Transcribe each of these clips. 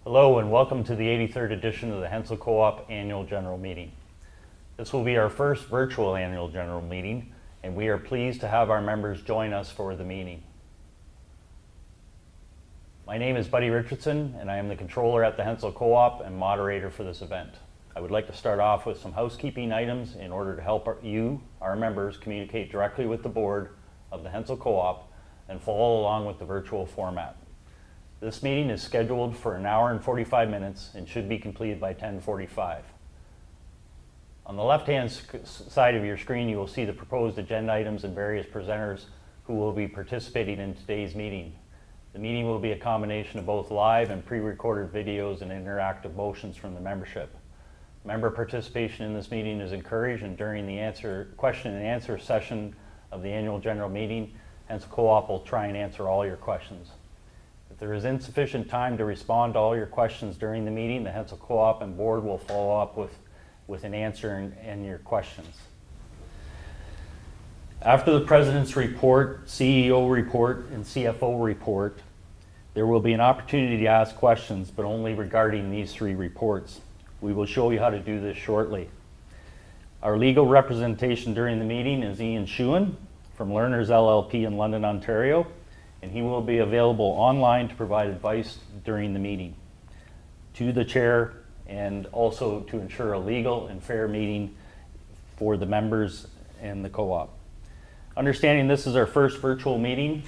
Hello and welcome to the 83rd edition of the Hensall Co-op Annual General Meeting. This will be our first virtual Annual General Meeting, and we are pleased to have our members join us for the meeting. My name is Buddy Richardson, and I am the controller at the Hensall Co-op and moderator for this event. I would like to start off with some housekeeping items in order to help you, our members, communicate directly with the board of the Hensall Co-op and follow along with the virtual format. This meeting is scheduled for an hour and 45 minutes and should be completed by 10:45. On the left-hand side of your screen, you will see the proposed agenda items and various presenters who will be participating in today's meeting. The meeting will be a combination of both live and pre-recorded videos and interactive motions from the membership. Member participation in this meeting is encouraged, and during the question and answer session of the annual general meeting, Hensall Co-op will try and answer all your questions. If there is insufficient time to respond to all your questions during the meeting, the Hensall Co-op and board will follow up with an answer and your questions. After the President's report, CEO report, and CFO report, there will be an opportunity to ask questions, but only regarding these three reports. We will show you how to do this shortly. Our legal representation during the meeting is Ian Shewan from Learners LLP in London, Ontario, and he will be available online to provide advice during the meeting to the chair and also to ensure a legal and fair meeting for the members and the co-op. Understanding this is our first virtual meeting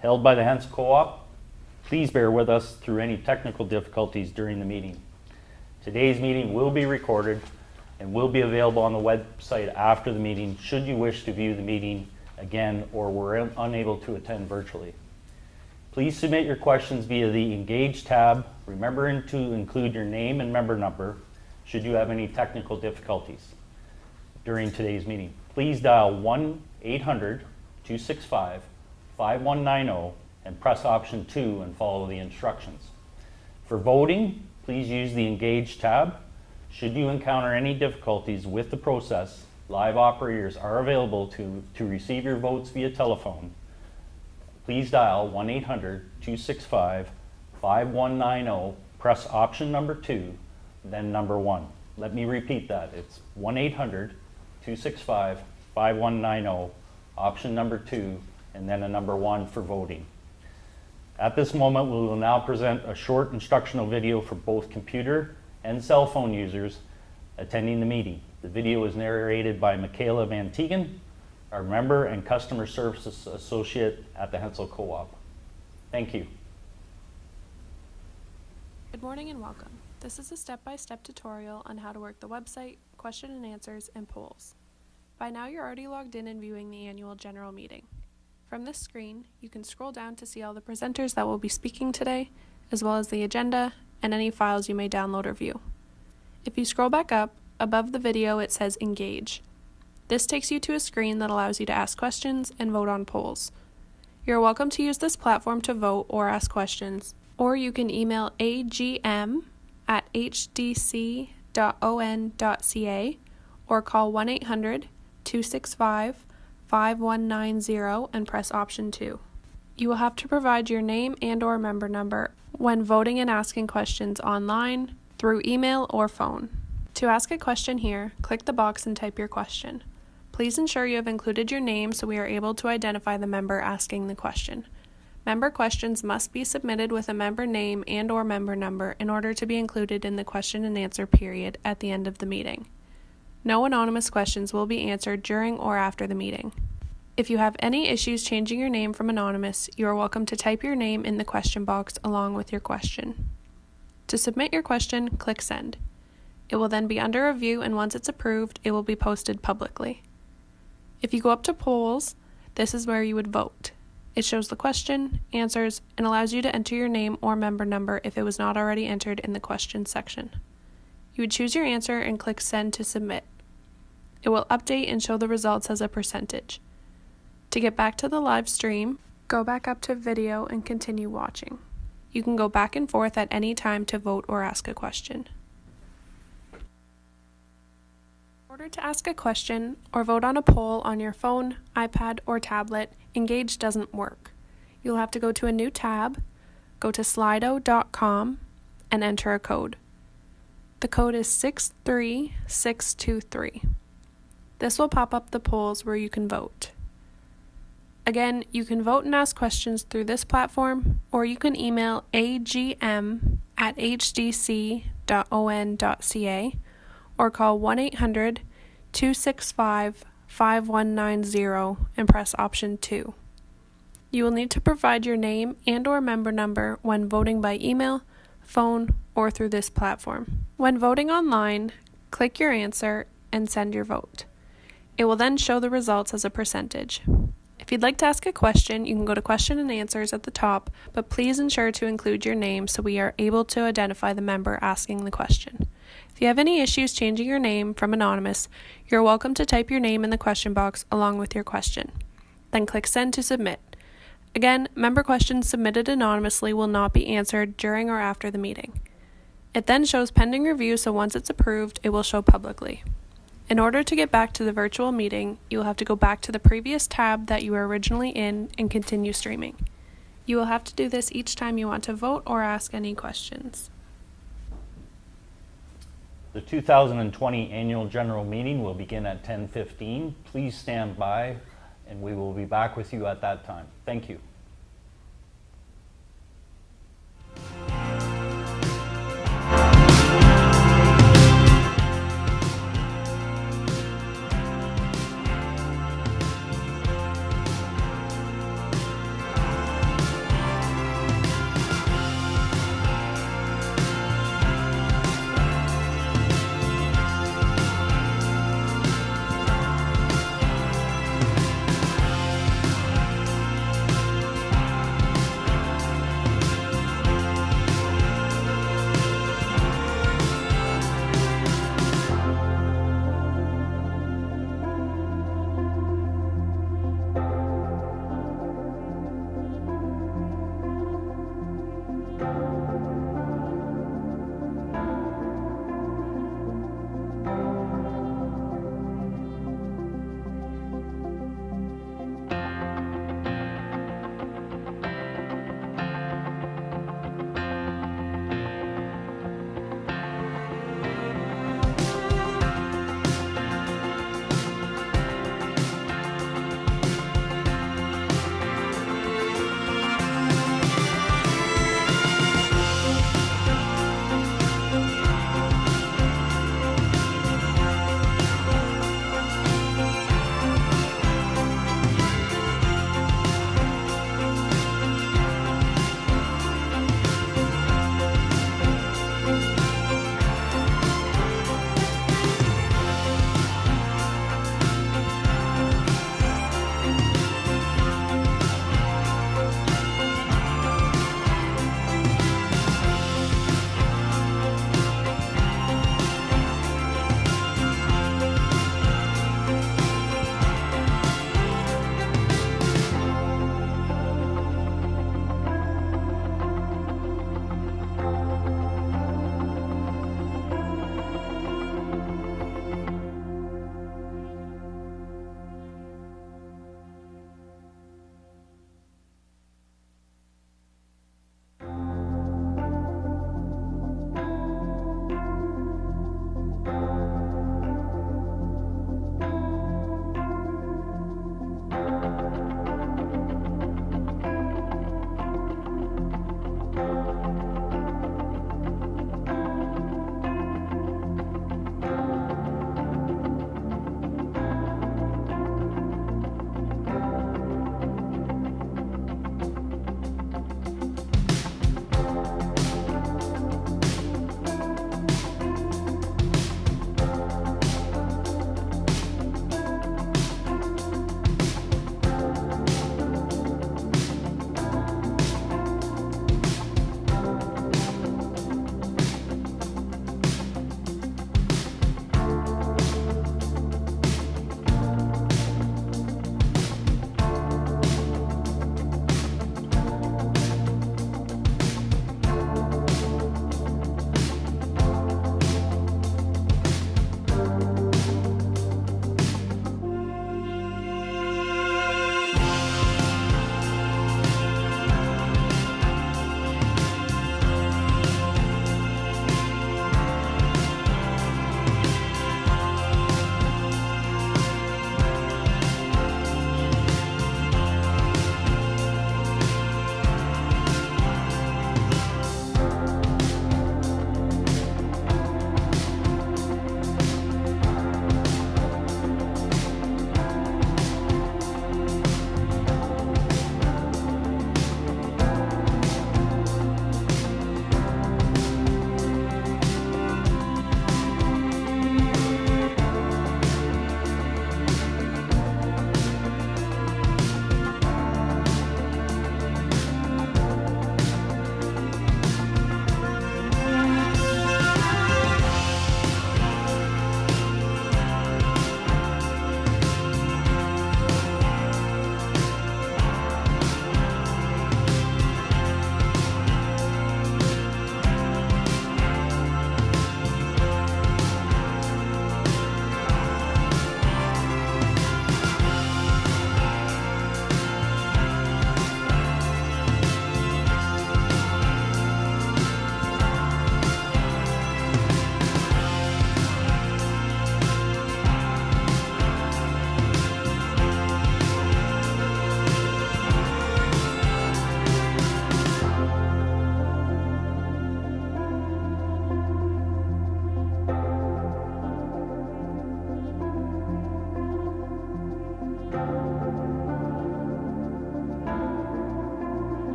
held by the Hensall Co-op, please bear with us through any technical difficulties during the meeting. Today's meeting will be recorded and will be available on the website after the meeting should you wish to view the meeting again or were unable to attend virtually. Please submit your questions via the Engage tab, remembering to include your name and member number should you have any technical difficulties during today's meeting. Please dial 1-800-265-5190 and press option 2 and follow the instructions. For voting, please use the Engage tab. Should you encounter any difficulties with the process, live operators are available to receive your votes via telephone. Please dial 1-800-265-5190, press option number 2, then number 1. Let me repeat that. It's 1-800-265-5190, option number 2, and then a number 1 for voting. At this moment, we will now present a short instructional video for both computer and cell phone users attending the meeting. The video is narrated by Michaela Van Teegen, our member and customer services associate at the Hensall Co-op. Thank you. Good morning and welcome. This is a step-by-step tutorial on how to work the website, question and answers, and polls. By now you're already logged in and viewing the annual general meeting. From this screen, you can scroll down to see all the presenters that will be speaking today, as well as the agenda and any files you may download or view. If you scroll back up, above the video it says Engage. This takes you to a screen that allows you to ask questions and vote on polls. You're welcome to use this platform to vote or ask questions, or you can email agm@hdc.on.ca or call 1-800-265-5190 and press option 2. You will have to provide your name and/or member number when voting and asking questions online, through email or phone. To ask a question here, click the box and type your question. Please ensure you have included your name so we are able to identify the member asking the question. Member questions must be submitted with a member name and/or member number in order to be included in the question and answer period at the end of the meeting. No anonymous questions will be answered during or after the meeting. If you have any issues changing your name from anonymous, you are welcome to type your name in the question box along with your question. To submit your question, click Send. It will then be under review, and once it's approved, it will be posted publicly. If you go up to polls, this is where you would vote. It shows the question, answers, and allows you to enter your name or member number if it was not already entered in the questions section. You would choose your answer and click Send to submit. It will update and show the results as a percentage. To get back to the live stream, go back up to video and continue watching. You can go back and forth at any time to vote or ask a question. In order to ask a question or vote on a poll on your phone, iPad, or tablet, Engage doesn't work. You'll have to go to a new tab, go to slido.com, and enter a code. The code is 63623. This will pop up the polls where you can vote. Again, you can vote and ask questions through this platform, or you can email agm@hdc.on.ca or call 1-800-265-5190 and press option 2. You will need to provide your name and/or member number when voting by email, phone, or through this platform. When voting online, click your answer and send your vote. It will then show the results as a percentage. If you'd like to ask a question, you can go to question and answers at the top, but please ensure to include your name so we are able to identify the member asking the question. If you have any issues changing your name from anonymous, you're welcome to type your name in the question box along with your question. Then click send to submit. Again, member questions submitted anonymously will not be answered during or after the meeting. It then shows pending review, so once it's approved, it will show publicly. In order to get back to the virtual meeting, you will have to go back to the previous tab that you were originally in and continue streaming. You will have to do this each time you want to vote or ask any questions. The 2020 Annual General Meeting will begin at 10:15. Please stand by, and we will be back with you at that time. Thank you.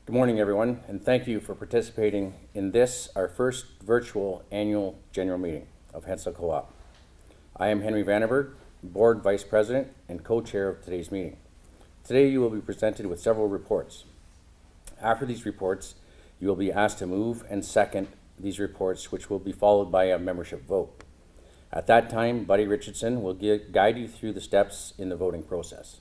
Good morning, everyone, and thank you for participating in this, our first virtual annual general meeting of Hensall Co-op. I am Henry Vandenberg, Board Vice President and Co-Chair of today's meeting. Today you will be presented with several reports. After these reports, you will be asked to move and second these reports, which will be followed by a membership vote. At that time, Buddy Richardson will guide you through the steps in the voting process.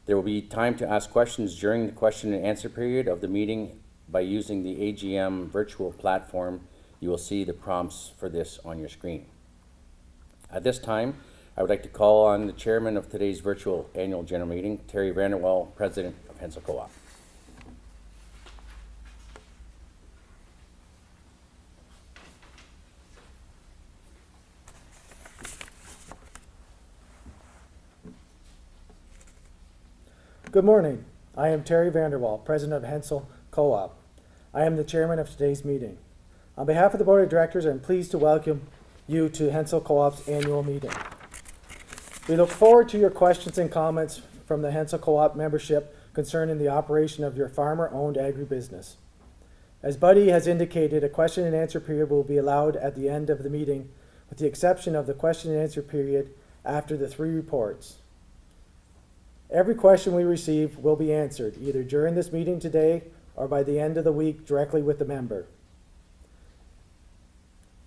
There will be time to ask questions during the question and answer period of the meeting by using the AGM virtual platform. You will see the prompts for this on your screen. At this time, I would like to call on the chairman of today's virtual annual general meeting, Terry Vanderwall, President of Hensall Co-op. Good morning. I am Terry Vanderwall, President of Hensall Co-op. I am the chairman of today's meeting. On behalf of the Board of Directors, I'm pleased to welcome you to Hensall Co-op's annual meeting. We look forward to your questions and comments from the Hensall Co-op membership concerning the operation of your farmer-owned agribusiness. As Buddy has indicated, a question and answer period will be allowed at the end of the meeting, with the exception of the question and answer period after the 3 reports. Every question we receive will be answered either during this meeting today or by the end of the week directly with the member.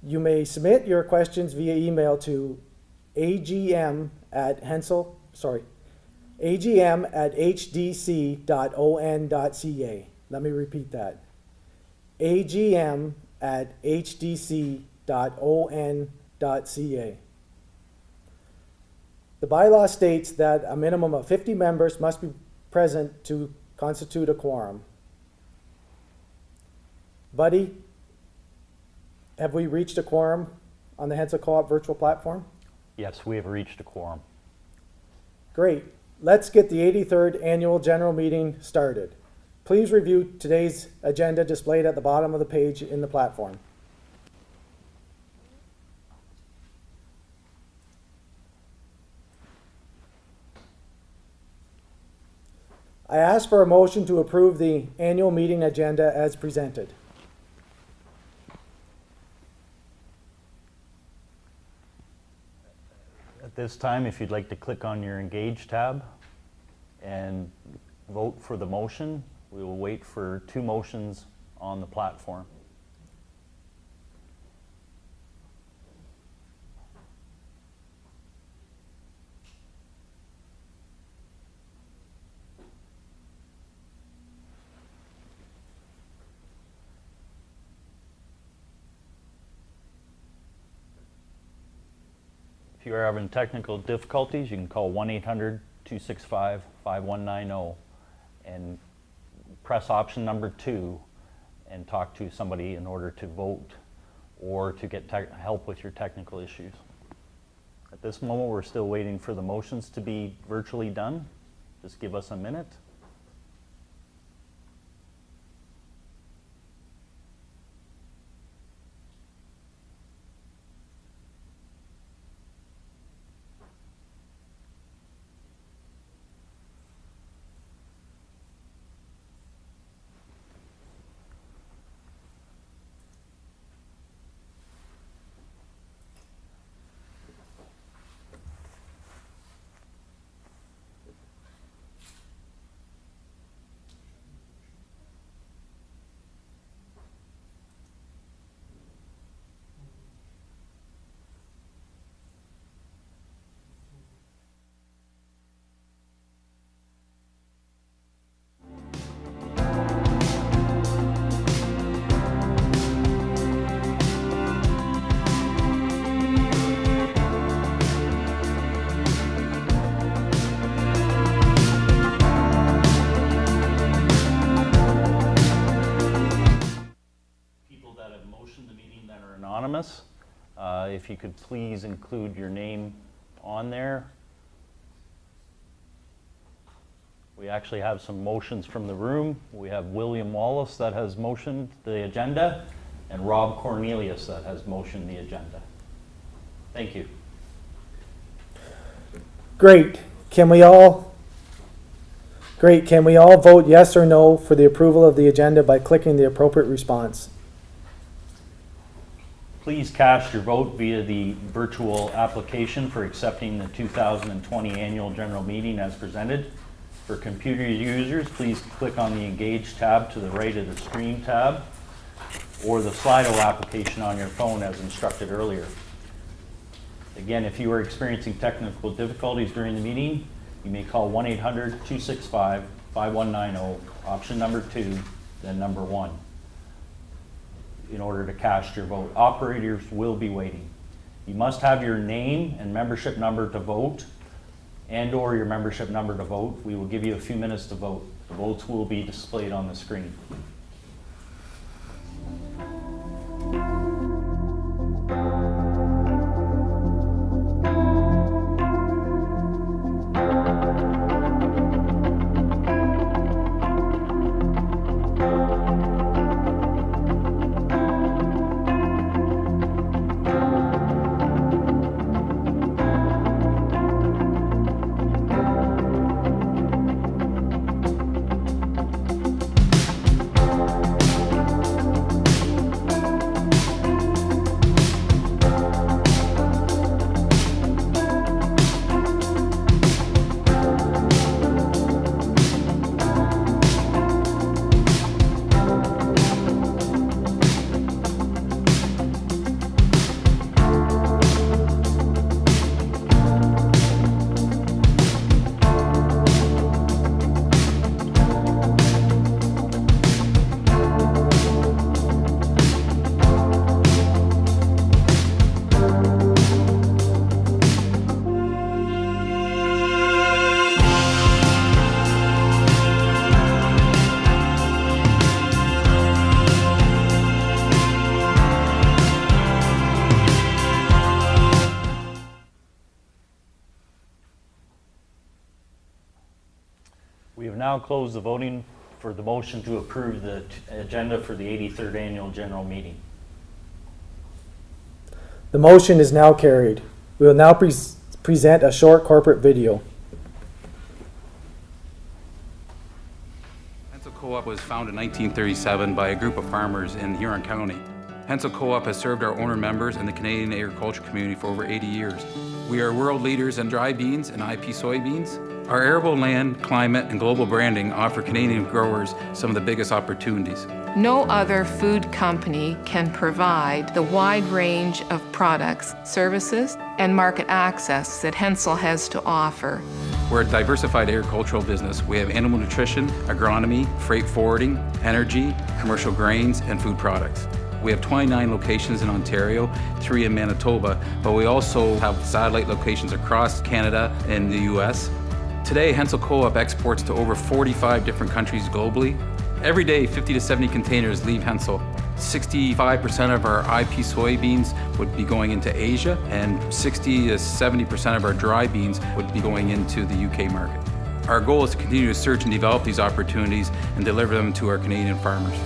You may submit your questions via email to agm@hdc.on.ca. Let me repeat that. agm@hdc.on.ca. The bylaw states that a minimum of 50 members must be present to constitute a quorum. Buddy, have we reached a quorum on the Hensall Co-op virtual platform? Yes, we have reached a quorum. Great. Let's get the 83rd annual general meeting started. Please review today's agenda displayed at the bottom of the page in the platform. I ask for a motion to approve the annual meeting agenda as presented. At this time, if you'd like to click on your Engage tab and vote for the motion, we will wait for 2 motions on the platform. If you are having technical difficulties, you can call 1-800-265-5190 and press option number 2 and talk to somebody in order to vote or to get help with your technical issues. At this moment, we're still waiting for the motions to be virtually done. Just give us a minute. Anonymous. If you could please include your name on there. We actually have some motions from the room. We have William Wallace that has motioned the agenda and Rob Cornelius that has motioned the agenda. Thank you. Great. Can we all Great. Can we all vote yes or no for the approval of the agenda by clicking the appropriate response? Please cast your vote via the virtual application for accepting the 2020 Annual General Meeting as presented. For computer users, please click on the Engage tab to the right of the Stream tab, or the Slido application on your phone as instructed earlier. Again, if you are experiencing technical difficulties during the meeting, you may call 1-800-265-5190, option number 2, then number 1, in order to cast your vote. Operators will be waiting. You must have your name and membership number to vote, and/or your membership number to vote. We will give you a few minutes to vote. The votes will be displayed on the screen. We have now closed the voting for the motion to approve the agenda for the 83rd Annual General Meeting. The motion is now carried. We will now present a short corporate video. Hensall Co-op was founded in 1937 by a group of farmers in Huron County. Hensall Co-op has served our owner members and the Canadian agriculture community for over 80 years. We are world leaders in dry beans and IP soybeans. Our arable land, climate, and global branding offer Canadian growers some of the biggest opportunities. No other food company can provide the wide range of products, services, and market access that Hensall has to offer. We're a diversified agricultural business. We have animal nutrition, agronomy, freight forwarding, energy, commercial grains, and food products. We have 29 locations in Ontario, 3 in Manitoba, but we also have satellite locations across Canada and the US. Today, Hensall Co-op exports to over 45 different countries globally. Every day, 50 to 70 containers leave Hensall. 65% of our IP soybeans would be going into Asia, and 60 to 70% of our dry beans would be going into the UK market. Our goal is to continue to search and develop these opportunities and deliver them to our Canadian farmers.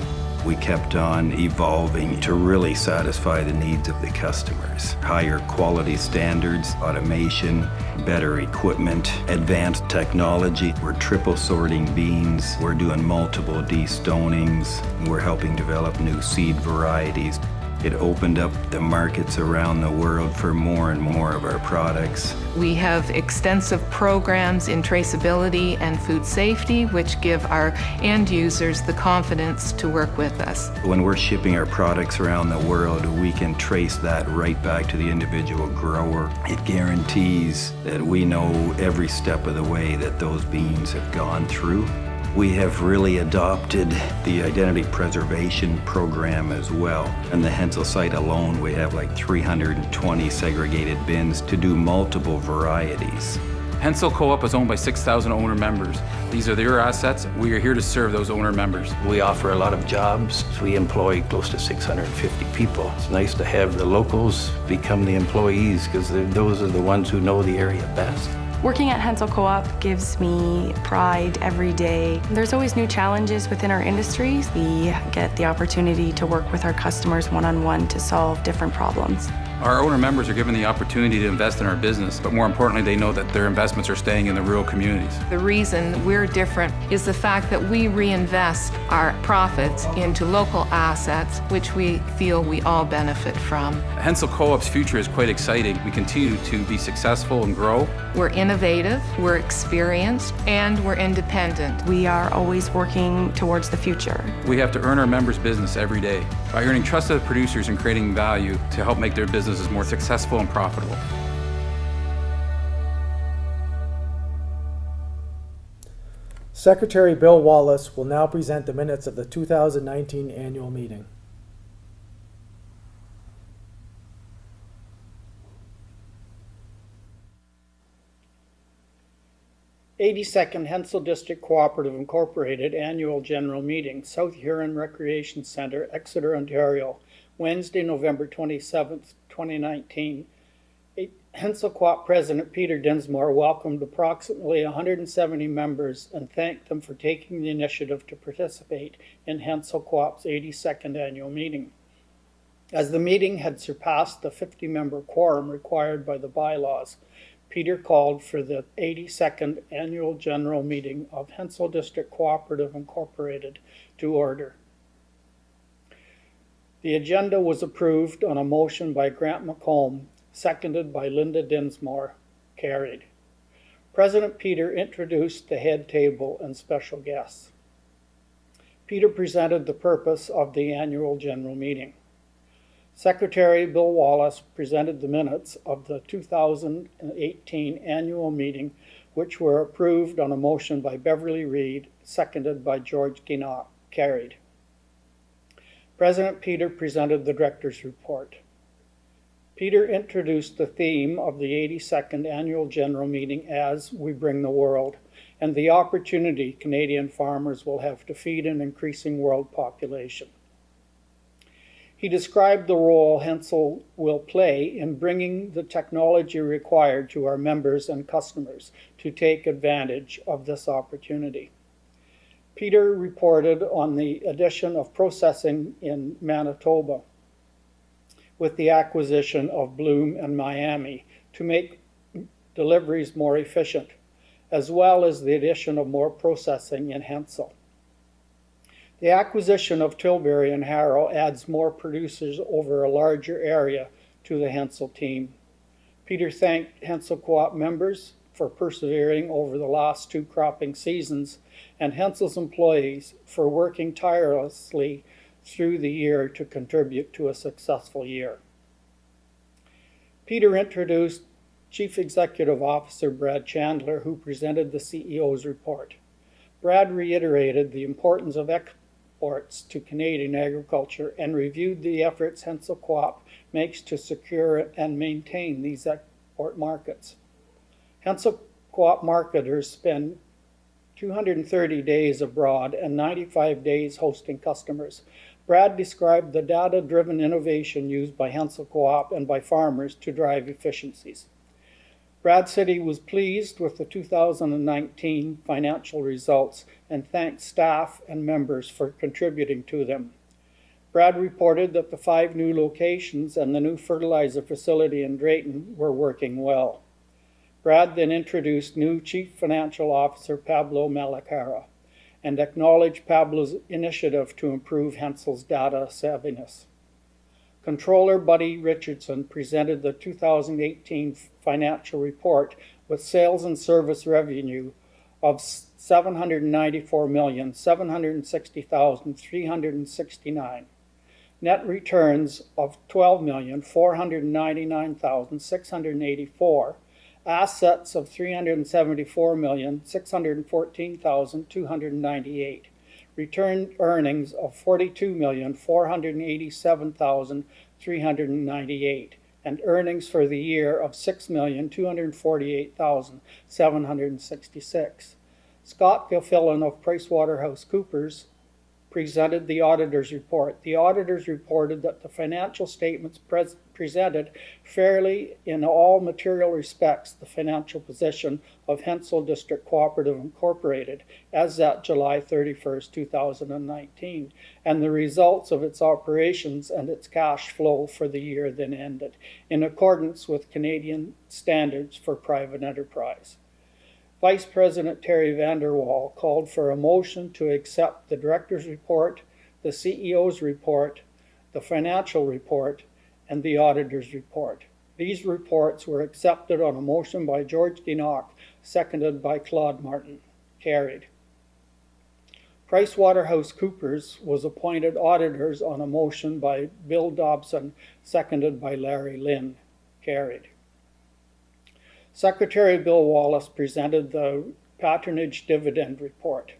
We kept on evolving to really satisfy the needs of the customers. Higher quality standards, automation, better equipment, advanced technology. We're triple sorting beans. We're doing multiple de-stonings. We're helping develop new seed varieties. It opened up the markets around the world for more and more of our products. We have extensive programs in traceability and food safety, which give our end users the confidence to work with us. When we're shipping our products around the world, we can trace that right back to the individual grower. It guarantees that we know every step of the way that those beans have gone through. We have really adopted the identity preservation program as well. In the Hensall site alone, we have like 320 segregated bins to do multiple varieties. Hensall Co-op is owned by 6,000 owner members. These are their assets. We are here to serve those owner members. We offer a lot of jobs. We employ close to 650 people. It's nice to have the locals become the employees because those are the ones who know the area best. Working at Hensall Co-op gives me pride every day. There's always new challenges within our industries. We get the opportunity to work with our customers one-on-one to solve different problems. Our owner members are given the opportunity to invest in our business, but more importantly, they know that their investments are staying in the rural communities. The reason we're different is the fact that we reinvest our profits into local assets, which we feel we all benefit from. Hensall Co-op's future is quite exciting. We continue to be successful and grow. We're innovative, we're experienced, and we're independent. We are always working towards the future. We have to earn our members' business every day by earning trusted producers and creating value to help make their businesses more successful and profitable. Secretary Bill Wallace will now present the minutes of the 2019 annual meeting. 82nd Hensall District Cooperative Incorporated Annual General Meeting, South Huron Recreation Centre, Exeter, Ontario, Wednesday, November 27th, 2019. Hensall Co-op President Peter Dinsmore welcomed approximately 170 members and thanked them for taking the initiative to participate in Hensall Co-op's 82nd annual meeting. As the meeting had surpassed the 50-member quorum required by the bylaws, Peter called for the 82nd Annual General Meeting of Hensall District Cooperative Incorporated to order. The agenda was approved on a motion by Grant McComb, seconded by Linda Dinsmore, carried. President Peter introduced the head table and special guests. Peter presented the purpose of the annual general meeting. Secretary Bill Wallace presented the minutes of the 2018 annual meeting, which were approved on a motion by Beverly Reed, seconded by George Guinot, carried. President Peter presented the director's report. Peter introduced the theme of the 82nd annual general meeting as We Bring the World, and the opportunity Canadian farmers will have to feed an increasing world population. He described the role Hensall will play in bringing the technology required to our members and customers to take advantage of this opportunity. Peter reported on the addition of processing in Manitoba with the acquisition of Bloom and Miami to make deliveries more efficient, as well as the addition of more processing in Hensall. The acquisition of Tilbury and Harrow adds more producers over a larger area to the Hensall team. Peter thanked Hensall Co-op members for persevering over the last 2 cropping seasons and Hensall's employees for working tirelessly through the year to contribute to a successful year. Peter introduced Chief Executive Officer Brad Chandler, who presented the CEO's report. Brad reiterated the importance of exports to Canadian agriculture and reviewed the efforts Hensall Co-op makes to secure and maintain these export markets. Hensall Co-op marketers spend 230 days abroad and 95 days hosting customers. Brad described the data-driven innovation used by Hensall Co-op and by farmers to drive efficiencies. Brad said he was pleased with the 2019 financial results and thanked staff and members for contributing to them. Brad reported that the 5 new locations and the new fertilizer facility in Drayton were working well. Brad then introduced new Chief Financial Officer Pablo Malacara and acknowledged Pablo's initiative to improve Hensall's data savviness. Controller Buddy Richardson presented the 2018 financial report with sales and service revenue of $794,760,369, net returns of $12,499,684, assets of $374,614,298, returned earnings of $42,487,398, and earnings for the year of $6,248,766. Scott Gilfillan of PricewaterhouseCoopers presented the auditor's report. The auditors reported that the financial statements presented fairly in all material respects the financial position of Hensall District Cooperative Incorporated as at July 31st, 2019, and the results of its operations and its cash flow for the year then ended, in accordance with Canadian standards for private enterprise. Vice President Terry Vanderwall called for a motion to accept the director's report, the CEO's report, the financial report, and the auditor's report. These reports were accepted on a motion by George Ginock, seconded by Claude Martin. Carried. PricewaterhouseCoopers was appointed auditors on a motion by Bill Dobson, seconded by Larry Lynn. Carried. Secretary Bill Wallace presented the patronage dividend report.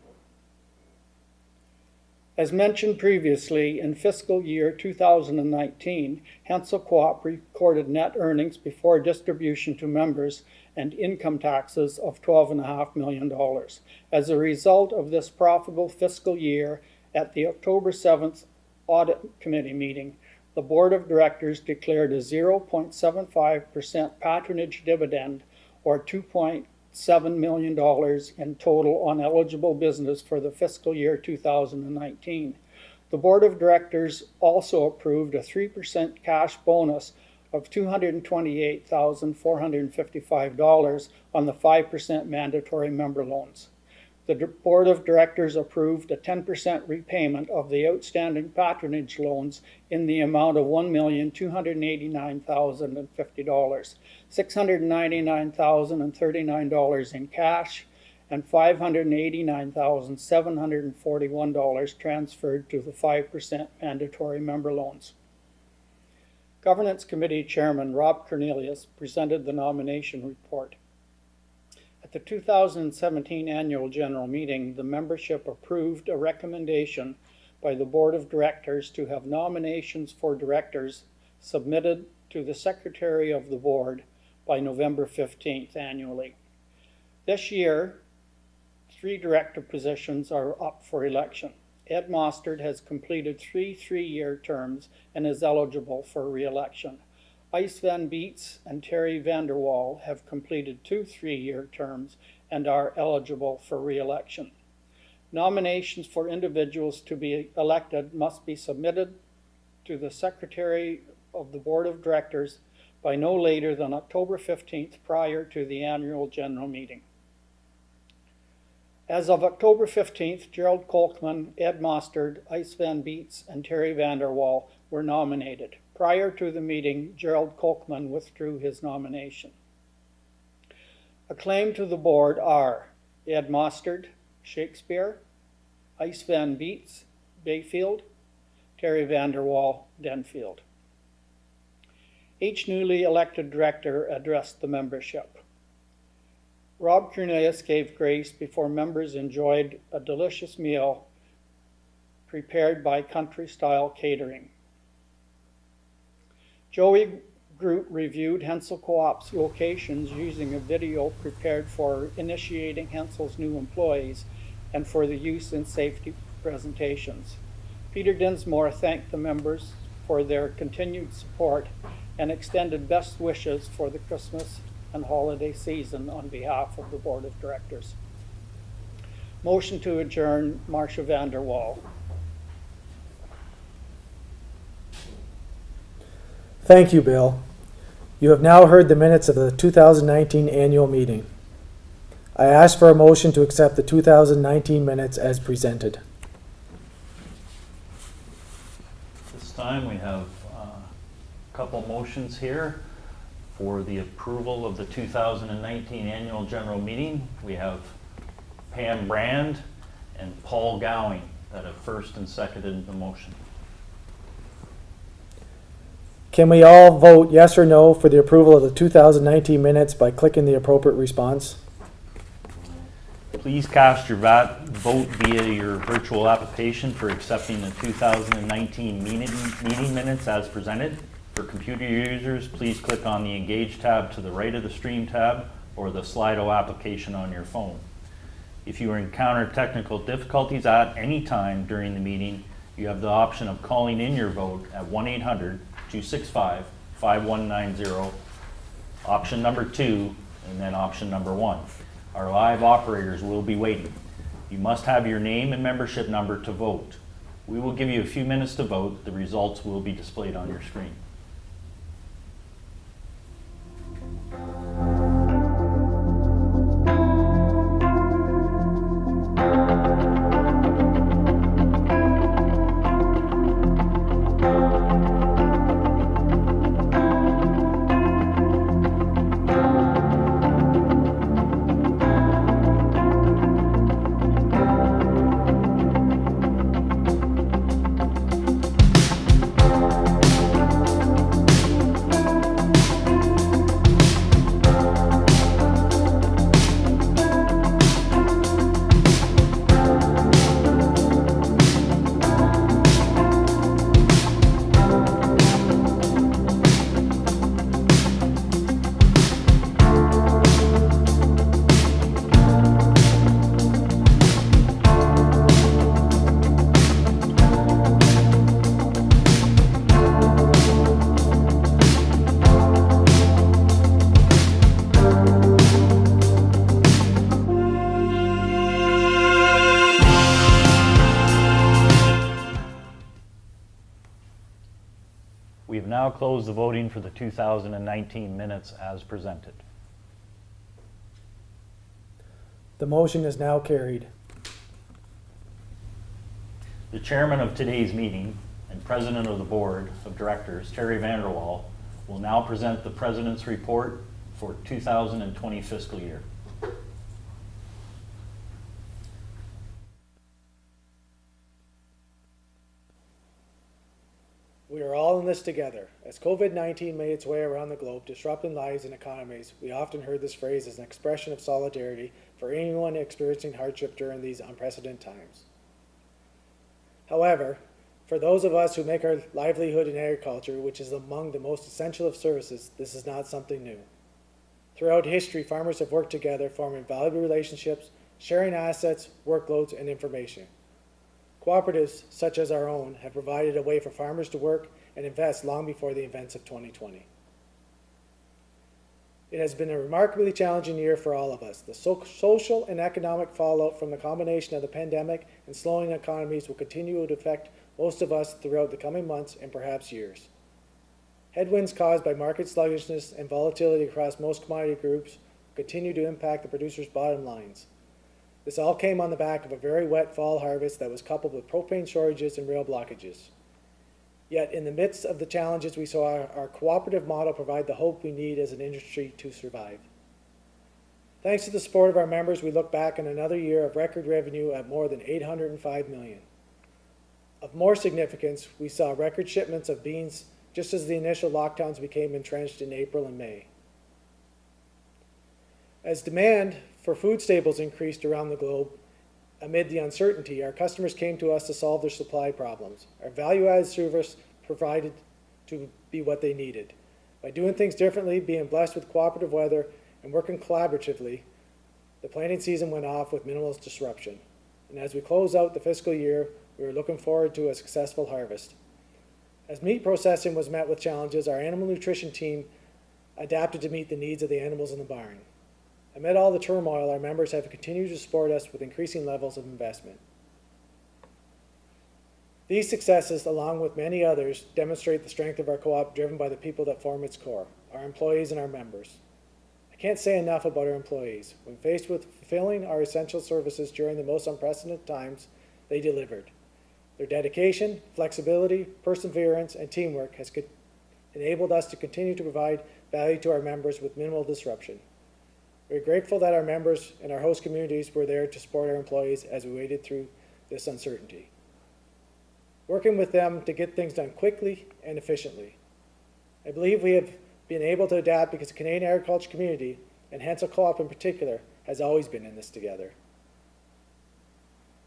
As mentioned previously, in fiscal year 2019, Hensall Co-op recorded net earnings before distribution to members and income taxes of $12.5 million. As a result of this profitable fiscal year, at the October 7th Audit Committee meeting, the Board of Directors declared a 0.75% patronage dividend, or $2.7 million in total on eligible business for the fiscal year 2019. The Board of Directors also approved a 3% cash bonus of $228,455 on the 5% mandatory member loans. The Board of Directors approved a 10% repayment of the outstanding patronage loans in the amount of $1,289,050, $699,039 in cash, and $589,741 transferred to the 5% mandatory member loans. Governance Committee Chairman Rob Cornelius presented the nomination report. At the 2017 Annual General Meeting, the membership approved a recommendation by the Board of Directors to have nominations for directors submitted to the Secretary of the Board by November 15th annually. This year, 3 director positions are up for election. Ed Mostert has completed 3 3-year terms and is eligible for re-election. Ice Van Beets and Terry Vanderwall have completed 2 3-year terms and are eligible for re-election. Nominations for individuals to be elected must be submitted to the Secretary of the Board of Directors by no later than October 15th prior to the Annual General Meeting. As of October 15th, Gerald Kolkman, Ed Mostert, Ice Van Beets, and Terry Vanderwall were nominated. Prior to the meeting, Gerald Kolkman withdrew his nomination. Acclaimed to the board are Ed Mostert, Shakespeare, Ice Van Beets, Bayfield, Terry Vanderwall, Denfield. Each newly elected director addressed the membership. Rob Cornelius gave grace before members enjoyed a delicious meal prepared by Country Style Catering. Joey Group reviewed Hensall Co-op's locations using a video prepared for initiating Hensall's new employees and for the use in safety presentations. Peter Dinsmore thanked the members for their continued support and extended best wishes for the Christmas and holiday season on behalf of the Board of Directors. Motion to adjourn, Marcia Vanderwall. Thank you, Bill. You have now heard the minutes of the 2019 annual meeting. I ask for a motion to accept the 2019 minutes as presented. This time we have a couple motions here for the approval of the 2019 Annual General Meeting. We have Pam Brand and Paul Gowing that have first and seconded the motion. Can we all vote yes or no for the approval of the 2019 minutes by clicking the appropriate response? Please cast your vote via your virtual application for accepting the 2019 meeting minutes as presented. For computer users, please click on the Engage tab to the right of the Stream tab or the Slido application on your phone. If you encounter technical difficulties at any time during the meeting, you have the option of calling in your vote at 1-800-265-5190, option number 2, and then option number 1. Our live operators will be waiting. You must have your name and membership number to vote. We will give you a few minutes to vote. The results will be displayed on your screen. We have now closed the voting for the 2019 minutes as presented. The motion is now carried. The chairman of today's meeting and president of the board of directors, Terry Vanderwall, will now present the president's report for 2020 fiscal year. We are all in this together. As COVID-19 made its way around the globe, disrupting lives and economies, we often heard this phrase as an expression of solidarity for anyone experiencing hardship during these unprecedented times. However, for those of us who make our livelihood in agriculture, which is among the most essential of services, this is not something new. Throughout history, farmers have worked together, forming valuable relationships, sharing assets, workloads, and information. Cooperatives, such as our own, have provided a way for farmers to work and invest long before the events of 2020. It has been a remarkably challenging year for all of us. The social and economic fallout from the combination of the pandemic and slowing economies will continue to affect most of us throughout the coming months and perhaps years. Headwinds caused by market sluggishness and volatility across most commodity groups will continue to impact the producers' bottom lines. This all came on the back of a very wet fall harvest that was coupled with propane shortages and rail blockages. Yet in the midst of the challenges, we saw our cooperative model provide the hope we need as an industry to survive. Thanks to the support of our members, we look back on another year of record revenue at more than $805 million. Of more significance, we saw record shipments of beans just as the initial lockdowns became entrenched in April and May. As demand for food staples increased around the globe, amid the uncertainty, our customers came to us to solve their supply problems. Our value-added service provided to be what they needed. By doing things differently, being blessed with cooperative weather, and working collaboratively, the planting season went off with minimal disruption. And as we close out the fiscal year, we are looking forward to a successful harvest. As meat processing was met with challenges, our animal nutrition team adapted to meet the needs of the animals in the barn. Amid all the turmoil, our members have continued to support us with increasing levels of investment. These successes, along with many others, demonstrate the strength of our co-op driven by the people that form its core, our employees and our members. I can't say enough about our employees. When faced with fulfilling our essential services during the most unprecedented times, they delivered. Their dedication, flexibility, perseverance, and teamwork has enabled us to continue to provide value to our members with minimal disruption. We're grateful that our members and our host communities were there to support our employees as we waded through this uncertainty, working with them to get things done quickly and efficiently. I believe we have been able to adapt because the Canadian agriculture community, and Hensall Co-op in particular, has always been in this together.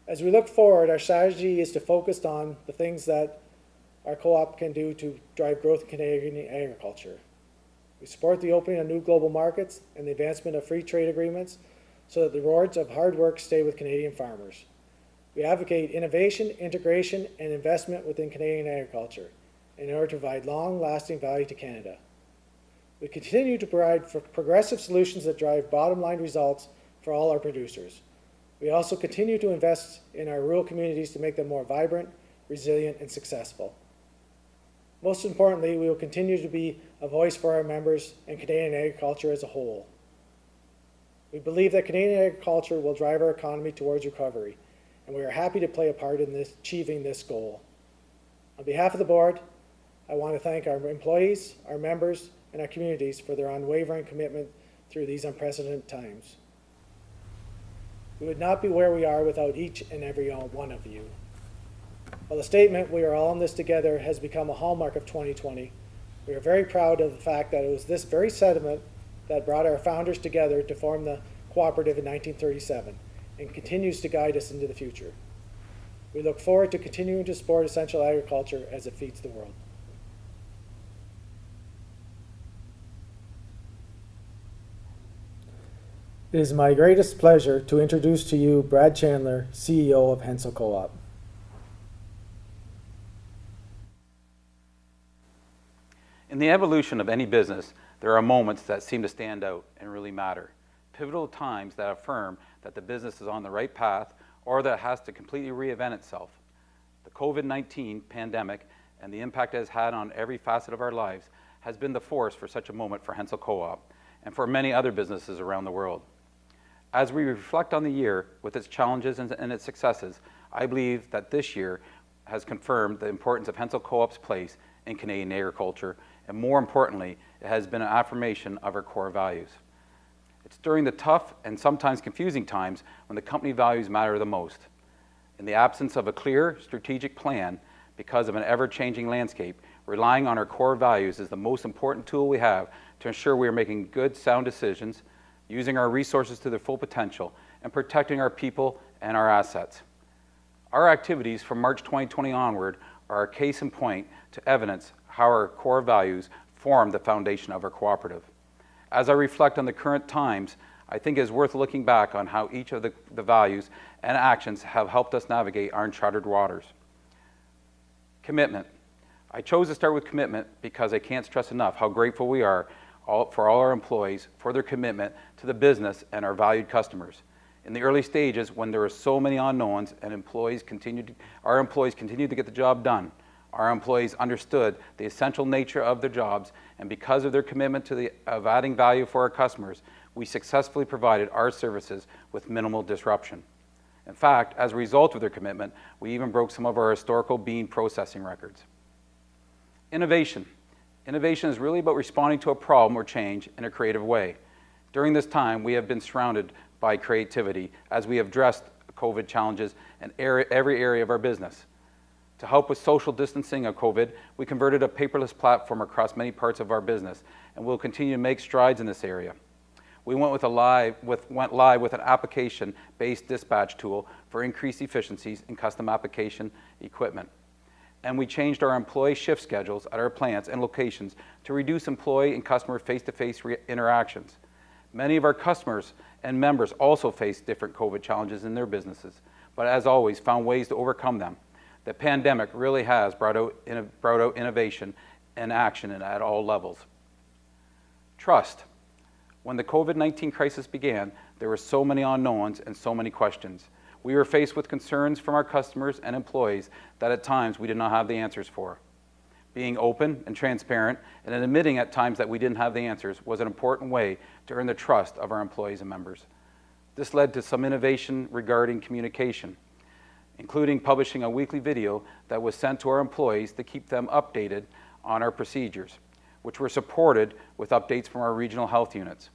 As we look forward, our strategy is to focus on the things that our co-op can do to drive growth in Canadian agriculture. We support the opening of new global markets and the advancement of free trade agreements so that the rewards of hard work stay with Canadian farmers. We advocate innovation, integration, and investment within Canadian agriculture in order to provide long-lasting value to Canada. We continue to provide for progressive solutions that drive bottom-line results for all our producers. We also continue to invest in our rural communities to make them more vibrant, resilient, and successful. Most importantly, we will continue to be a voice for our members and Canadian agriculture as a whole. We believe that Canadian agriculture will drive our economy towards recovery, and we are happy to play a part in achieving this goal. On behalf of the board, I want to thank our employees, our members, and our communities for their unwavering commitment through these unprecedented times. We would not be where we are without each and every one of you. While the statement, "We are all in this together," has become a hallmark of 2020, we are very proud of the fact that it was this very sentiment that brought our founders together to form the cooperative in 1937 and continues to guide us into the future. We look forward to continuing to support essential agriculture as it feeds the world. It is my greatest pleasure to introduce to you Brad Chandler, CEO of Hensall Co-op. In the evolution of any business, there are moments that seem to stand out and really matter. Pivotal times that affirm that the business is on the right path or that it has to completely reinvent itself. The COVID-19 pandemic and the impact it has had on every facet of our lives has been the force for such a moment for Hensall Co-op and for many other businesses around the world. As we reflect on the year with its challenges and its successes, I believe that this year has confirmed the importance of Hensall Co-op's place in Canadian agriculture, and more importantly, it has been an affirmation of our core values. It's during the tough and sometimes confusing times when the company values matter the most. In the absence of a clear strategic plan, because of an ever-changing landscape, relying on our core values is the most important tool we have to ensure we are making good, sound decisions, using our resources to their full potential, and protecting our people and our assets. Our activities from March 2020 onward are a case in point to evidence how our core values form the foundation of our cooperative. As I reflect on the current times, I think it is worth looking back on how each of the values and actions have helped us navigate our uncharted waters. Commitment. I chose to start with commitment because I can't stress enough how grateful we are for all our employees for their commitment to the business and our valued customers. In the early stages, when there were so many unknowns and our employees continued to get the job done, our employees understood the essential nature of their jobs, and because of their commitment to adding value for our customers, we successfully provided our services with minimal disruption. In fact, as a result of their commitment, we even broke some of our historical bean processing records. Innovation. Innovation is really about responding to a problem or change in a creative way. During this time, we have been surrounded by creativity as we have addressed COVID challenges in every area of our business. To help with social distancing of COVID, we converted a paperless platform across many parts of our business, and we'll continue to make strides in this area. We went live with an application-based dispatch tool for increased efficiencies in custom application equipment. And we changed our employee shift schedules at our plants and locations to reduce employee and customer face-to-face interactions. Many of our customers and members also face different COVID challenges in their businesses, but as always, found ways to overcome them. The pandemic really has brought out innovation and action at all levels. Trust. When the COVID-19 crisis began, there were so many unknowns and so many questions. We were faced with concerns from our customers and employees that at times we did not have the answers for. Being open and transparent and admitting at times that we didn't have the answers was an important way to earn the trust of our employees and members. This led to some innovation regarding communication, including publishing a weekly video that was sent to our employees to keep them updated on our procedures, which were supported with updates from our regional health units.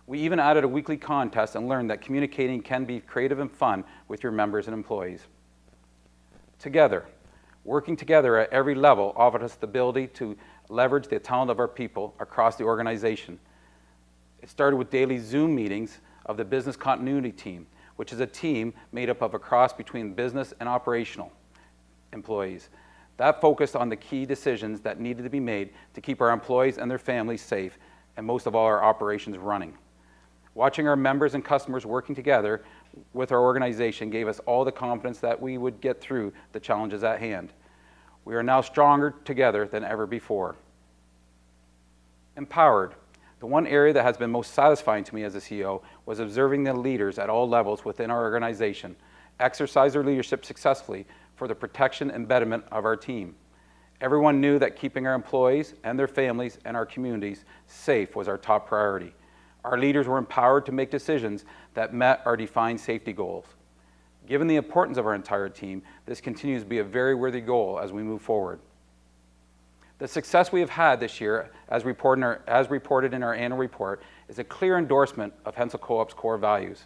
We even added a weekly contest and learned that communicating can be creative and fun with your members and employees. Together, working together at every level offered us the ability to leverage the talent of our people across the organization. It started with daily Zoom meetings of the business continuity team, which is a team made up of a cross between business and operational employees. That focused on the key decisions that needed to be made to keep our employees and their families safe, and most of all, our operations running. Watching our members and customers working together with our organization gave us all the confidence that we would get through the challenges at hand. We are now stronger together than ever before. Empowered. The one area that has been most satisfying to me as a CEO was observing the leaders at all levels within our organization exercise their leadership successfully for the protection and betterment of our team. Everyone knew that keeping our employees and their families and our communities safe was our top priority. Our leaders were empowered to make decisions that met our defined safety goals. Given the importance of our entire team, this continues to be a very worthy goal as we move forward. The success we have had this year, as reported in our annual report, is a clear endorsement of Hensall Co-op's core values.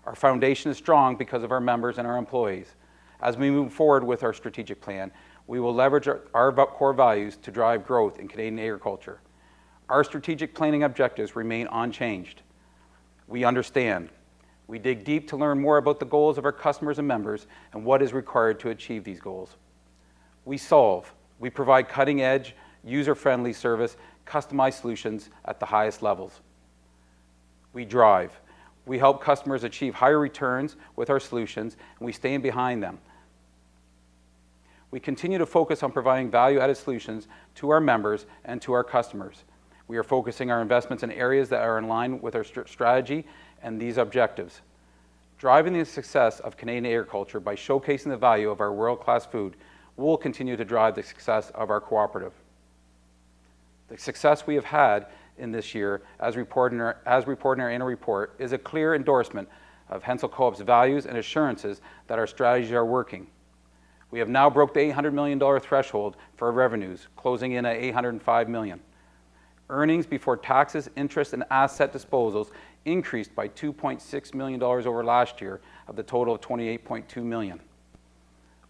Our foundation is strong because of our members and our employees. As we move forward with our strategic plan, we will leverage our core values to drive growth in Canadian agriculture. Our strategic planning objectives remain unchanged. We understand. We dig deep to learn more about the goals of our customers and members and what is required to achieve these goals. We solve. We provide cutting-edge, user-friendly service, customized solutions at the highest levels. We drive. We help customers achieve higher returns with our solutions, and we stand behind them. We continue to focus on providing value-added solutions to our members and to our customers. We are focusing our investments in areas that are in line with our strategy and these objectives. Driving the success of Canadian agriculture by showcasing the value of our world-class food will continue to drive the success of our cooperative. The success we have had in this year, as reported in our annual report, is a clear endorsement of Hensall Co-op's values and assurances that our strategies are working. We have now broke the $800 million threshold for revenues, closing in at $805 million. Earnings before taxes, interest, and asset disposals increased by $2.6 million over last year of the total of $28.2 million.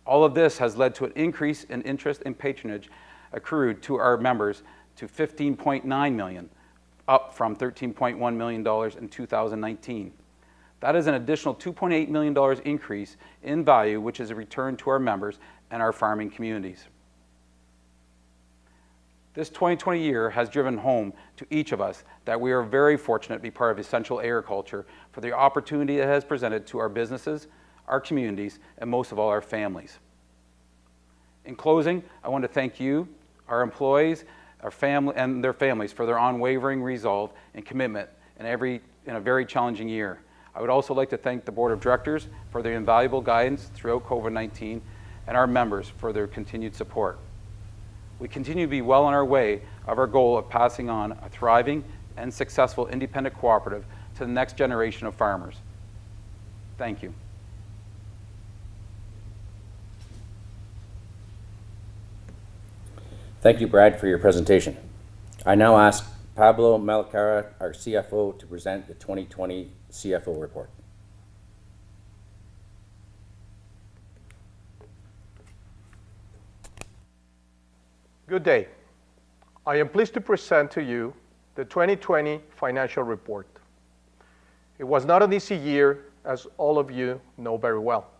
All of this has led to an increase in interest and patronage accrued to our members to $15.9 million, up from $13.1 million in 2019. That is an additional $2.8 million increase in value, which is a return to our members and our farming communities. This 2020 year has driven home to each of us that we are very fortunate to be part of essential agriculture for the opportunity it has presented to our businesses, our communities, and most of all, our families. In closing, I want to thank you, our employees, our family, and their families for their unwavering resolve and commitment in a very challenging year. I would also like to thank the Board of Directors for their invaluable guidance throughout COVID-19 and our members for their continued support. We continue to be well on our way of our goal of passing on a thriving and successful independent cooperative to the next generation of farmers. Thank you. Thank you, Brad, for your presentation. I now ask Pablo Malacara, our CFO, to present the 2020 CFO report. Good day. I am pleased to present to you the 2020 financial report. It was not an easy year, as all of you know very well.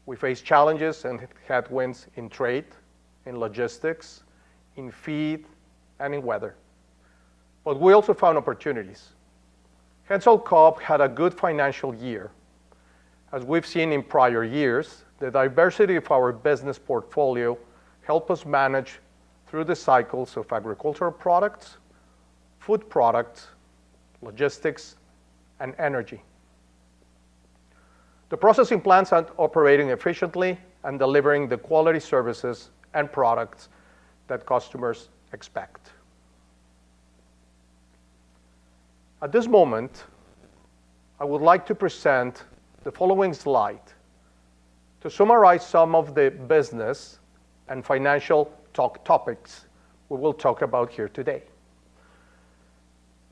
We faced challenges and headwinds in trade, in logistics, in feed, and in weather. But we also found opportunities. Hensall Co-op had a good financial year. As we've seen in prior years, the diversity of our business portfolio helped us manage through the cycles of agricultural products, food products, logistics, and energy. The processing plants are operating efficiently and delivering the quality services and products that customers expect. At this moment, I would like to present the following slide to summarize some of the business and financial topics we will talk about here today.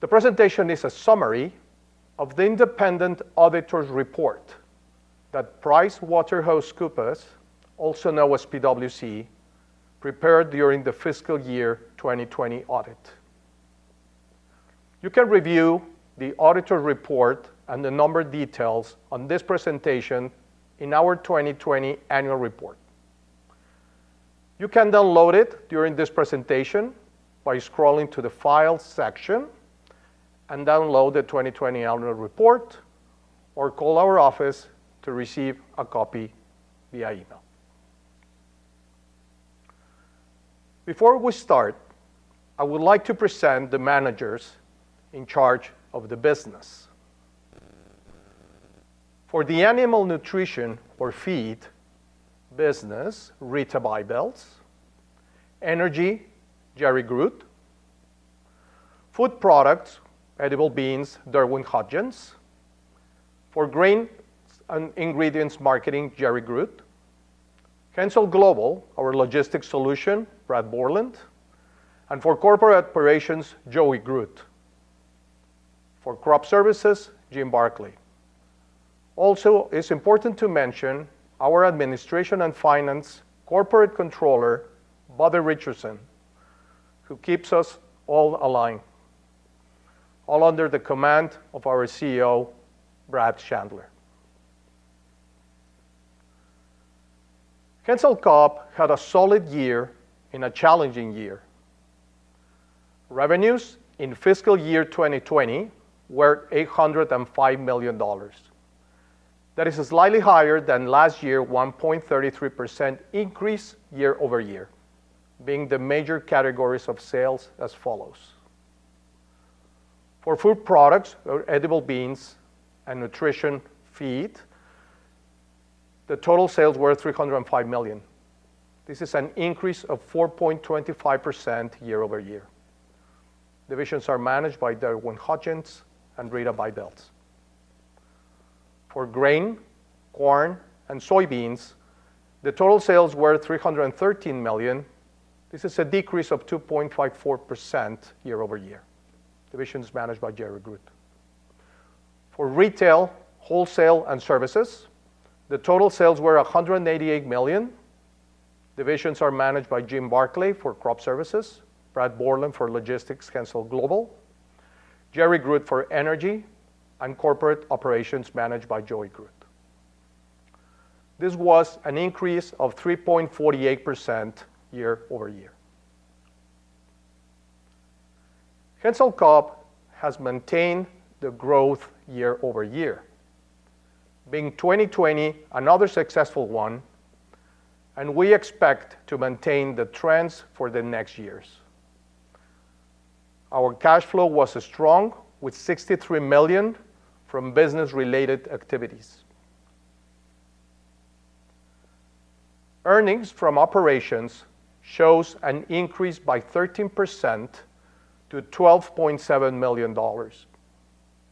The presentation is a summary of the independent auditor's report that PricewaterhouseCoopers, also known as PwC, prepared during the fiscal year 2020 audit. You can review the auditor's report and the number details on this presentation in our 2020 annual report. You can download it during this presentation by scrolling to the Files section and download the 2020 annual report or call our office to receive a copy via email. Before we start, I would like to present the managers in charge of the business. For the animal nutrition or feed business, Rita Bybels. Energy, Jerry Groot. Food products, edible beans, Derwin Hodgins. For grain and ingredients marketing, Jerry Groot. Hensall Global, our logistics solution, Brad Borland. And for corporate operations, Joey Groot. For crop services, Jim Barkley. Also, it's important to mention our administration and finance corporate controller, Buddy Richardson, who keeps us all aligned, all under the command of our CEO, Brad Chandler. Hensall Co-op had a solid year in a challenging year. Revenues in fiscal year 2020 were $805 million. That is slightly higher than last year's 1.33% increase year over year, being the major categories of sales as follows. For food products, or edible beans and nutrition feed, the total sales were $305 million. This is an increase of 4.25% year over year. Divisions are managed by Derwin Hodgins and Rita Bybels. For grain, corn, and soybeans, the total sales were $313 million. This is a decrease of 2.54% year over year. Divisions managed by Jerry Groot. For retail, wholesale, and services, the total sales were $188 million. Divisions are managed by Jim Barkley for crop services, Brad Borland for logistics, Hensall Global, Jerry Groot for energy, and corporate operations managed by Joey Groot. This was an increase of 3.48% year over year. Hensall Co-op has maintained the growth year over year, being 2020 another successful one, and we expect to maintain the trends for the next years. Our cash flow was strong with $63 million from business-related activities. Earnings from operations shows an increase by 13% to $12.7 million.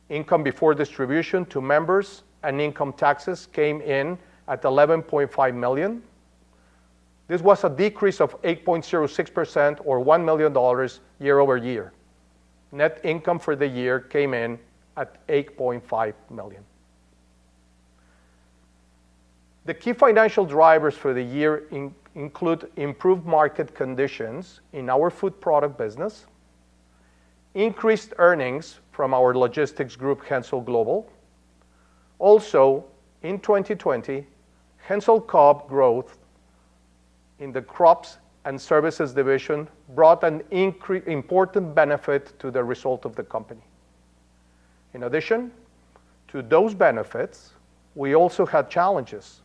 Income before distribution to members and income taxes came in at $11.5 million. This was a decrease of 8.06% or $1 million year over year. Net income for the year came in at $8.5 million. The key financial drivers for the year include improved market conditions in our food product business, increased earnings from our logistics group, Hensall Global. Also, in 2020, Hensall Co-op growth in the crops and services division brought an important benefit to the result of the company. In addition to those benefits, we also had challenges,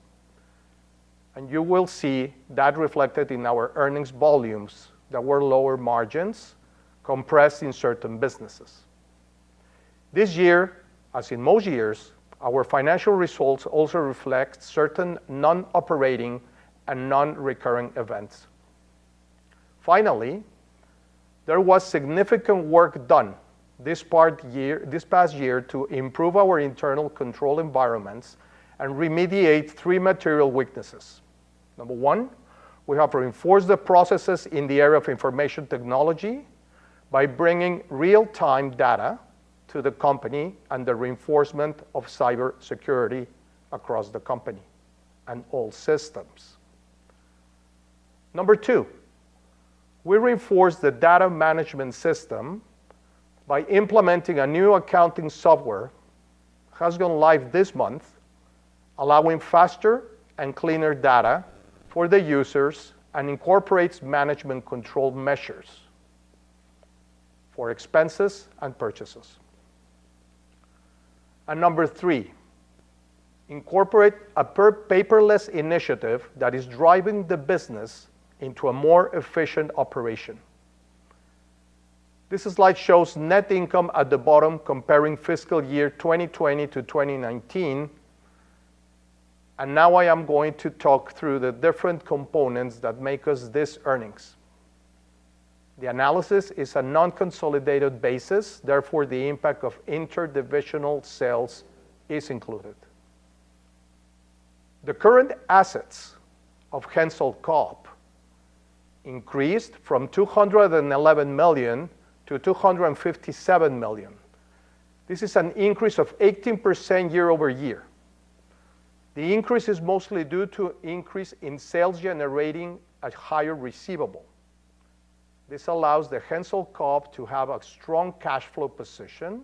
and you will see that reflected in our earnings volumes that were lower margins compressed in certain businesses. This year, as in most years, our financial results also reflect certain non-operating and non-recurring events. Finally, there was significant work done this past year to improve our internal control environments and remediate 3 material weaknesses. Number 1, we have reinforced the processes in the area of information technology by bringing real-time data to the company and the reinforcement of cybersecurity across the company and all systems. Number 2, we reinforced the data management system by implementing a new accounting software, has gone live this month, allowing faster and cleaner data for the users and incorporates management control measures for expenses and purchases. And number 3, incorporate a paperless initiative that is driving the business into a more efficient operation. This slide shows net income at the bottom comparing fiscal year 2020 to 2019. And now I am going to talk through the different components that make us this earnings. The analysis is a non-consolidated basis, therefore the impact of interdivisional sales is included. The current assets of Hensall Co-op increased from $211 million to $257 million. This is an increase of 18% year over year. The increase is mostly due to increase in sales generating a higher receivable. This allows the Hensall Co-op to have a strong cash flow position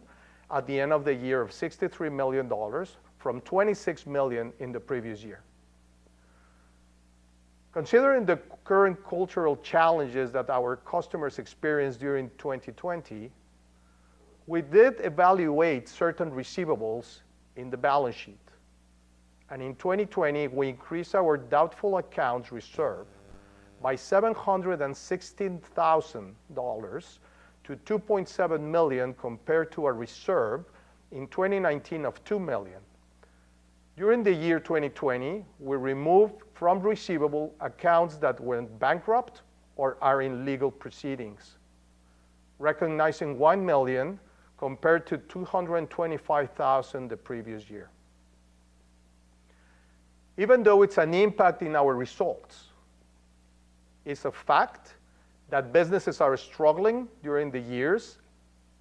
at the end of the year of $63 million from $26 million in the previous year. Considering the current cultural challenges that our customers experienced during 2020, we did evaluate certain receivables in the balance sheet. And in 2020, we increased our doubtful accounts reserve by $716,000 to $2.7 million compared to a reserve in 2019 of $2 million. During the year 2020, we removed from receivable accounts that went bankrupt or are in legal proceedings, recognizing $1 million compared to $225,000 the previous year. Even though it's an impact in our results, it's a fact that businesses are struggling during the years,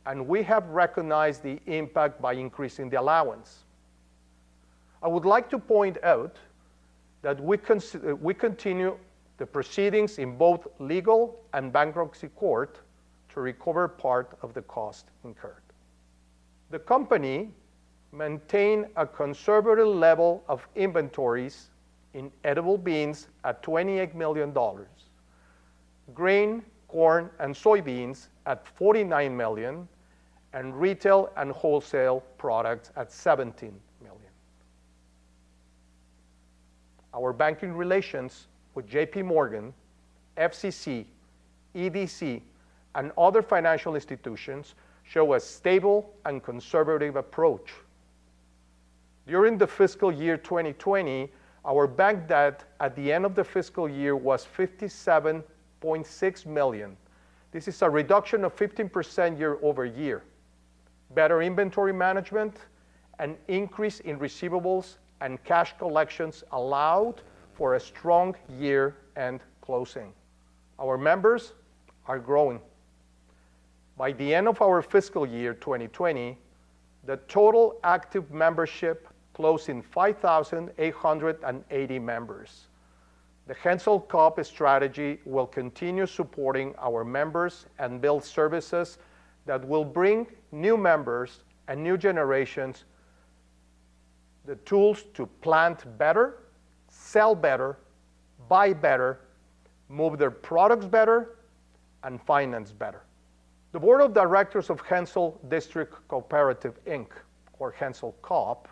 and we have recognized the impact by increasing the allowance. I would like to point out that we continue the proceedings in both legal and bankruptcy court to recover part of the cost incurred. The company maintained a conservative level of inventories in edible beans at $28 million, grain, corn, and soybeans at $49 million, and retail and wholesale products at $17 million. Our banking relations with JP Morgan, FCC, EDC, and other financial institutions show a stable and conservative approach. During the fiscal year 2020, our bank debt at the end of the fiscal year was $57.6 million. This is a reduction of 15% year over year. Better inventory management, an increase in receivables, and cash collections allowed for a strong year-end closing. Our members are growing. By the end of our fiscal year 2020, the total active membership closed in 5,880 members. The Hensall Co-op strategy will continue supporting our members and build services that will bring new members and new generations the tools to plant better, sell better, buy better, move their products better, and finance better. The board of directors of Hensall District Cooperative, Inc., or Hensall Co-op,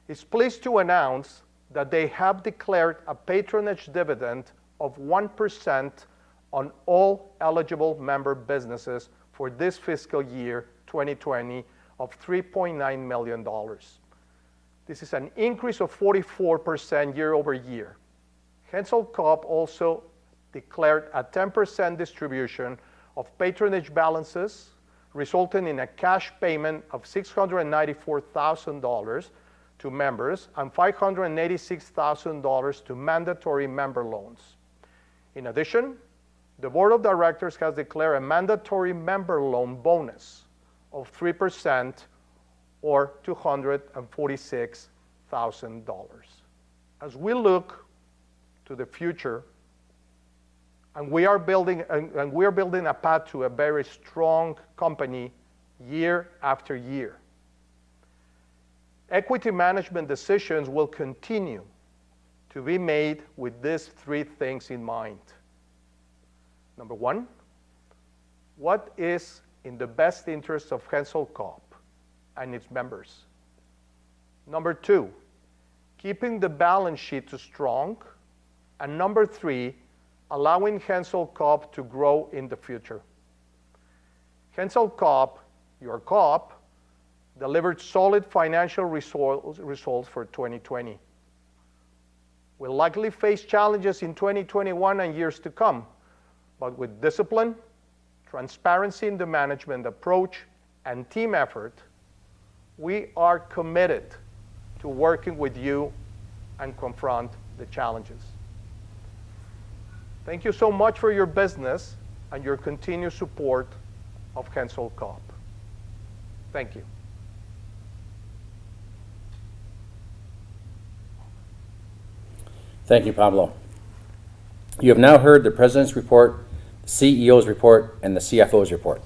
is pleased to announce that they have declared a patronage dividend of 1% on all eligible member businesses for this fiscal year 2020 of $3.9 million. This is an increase of 44% year over year. Hensall Co-op also declared a 10% distribution of patronage balances, resulting in a cash payment of $694,000 to members and $586,000 to mandatory member loans. In addition, the board of directors has declared a mandatory member loan bonus of 3% or $246,000. As we look to the future, and we are building a path to a very strong company year after year. Equity management decisions will continue to be made with these three things in mind. Number one, what is in the best interest of Hensall Co-op and its members? Number 2, keeping the balance sheet strong. And number 3, allowing Hensall Co-op to grow in the future. Hensall Co-op, your co-op, delivered solid financial results for 2020. We'll likely face challenges in 2021 and years to come, but with discipline, transparency in the management approach, and team effort, we are committed to working with you and confront the challenges. Thank you so much for your business and your continued support of Hensall Co-op. Thank you. Thank you, Pablo. You have now heard the President's report, the CEO's report, and the CFO's report.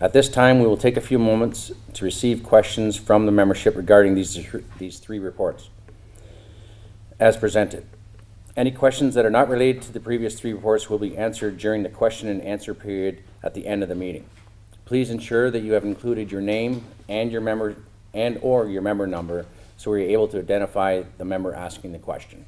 At this time, we will take a few moments to receive questions from the membership regarding these three reports as presented. Any questions that are not related to the previous three reports will be answered during the question and answer period at the end of the meeting. Please ensure that you have included your name and your member or your member number so we're able to identify the member asking the question.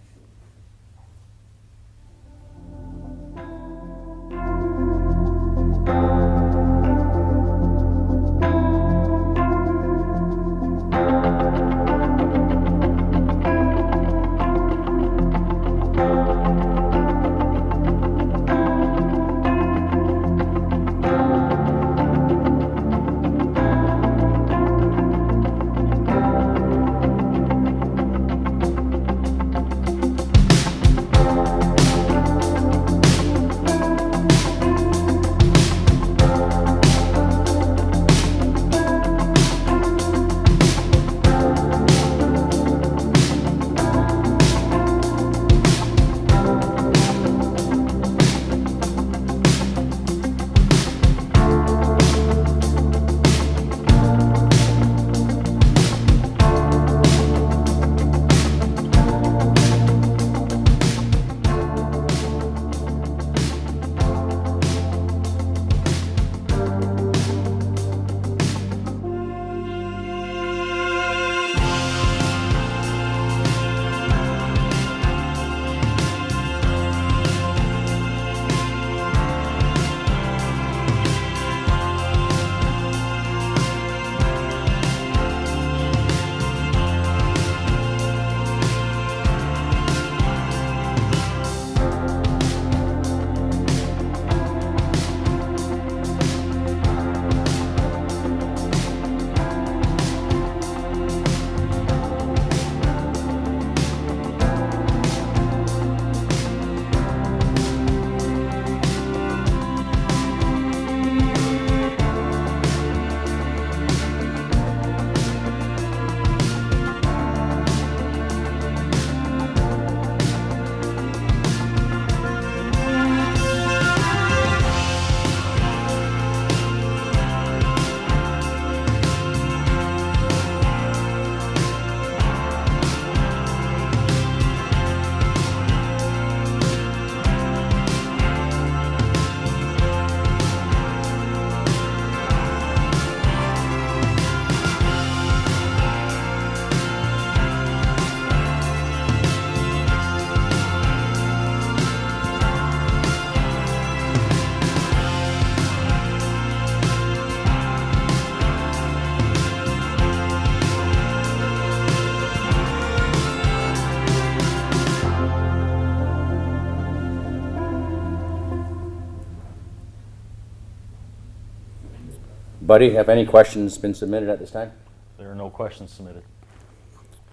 Buddy, have any questions been submitted at this time? There are no questions submitted.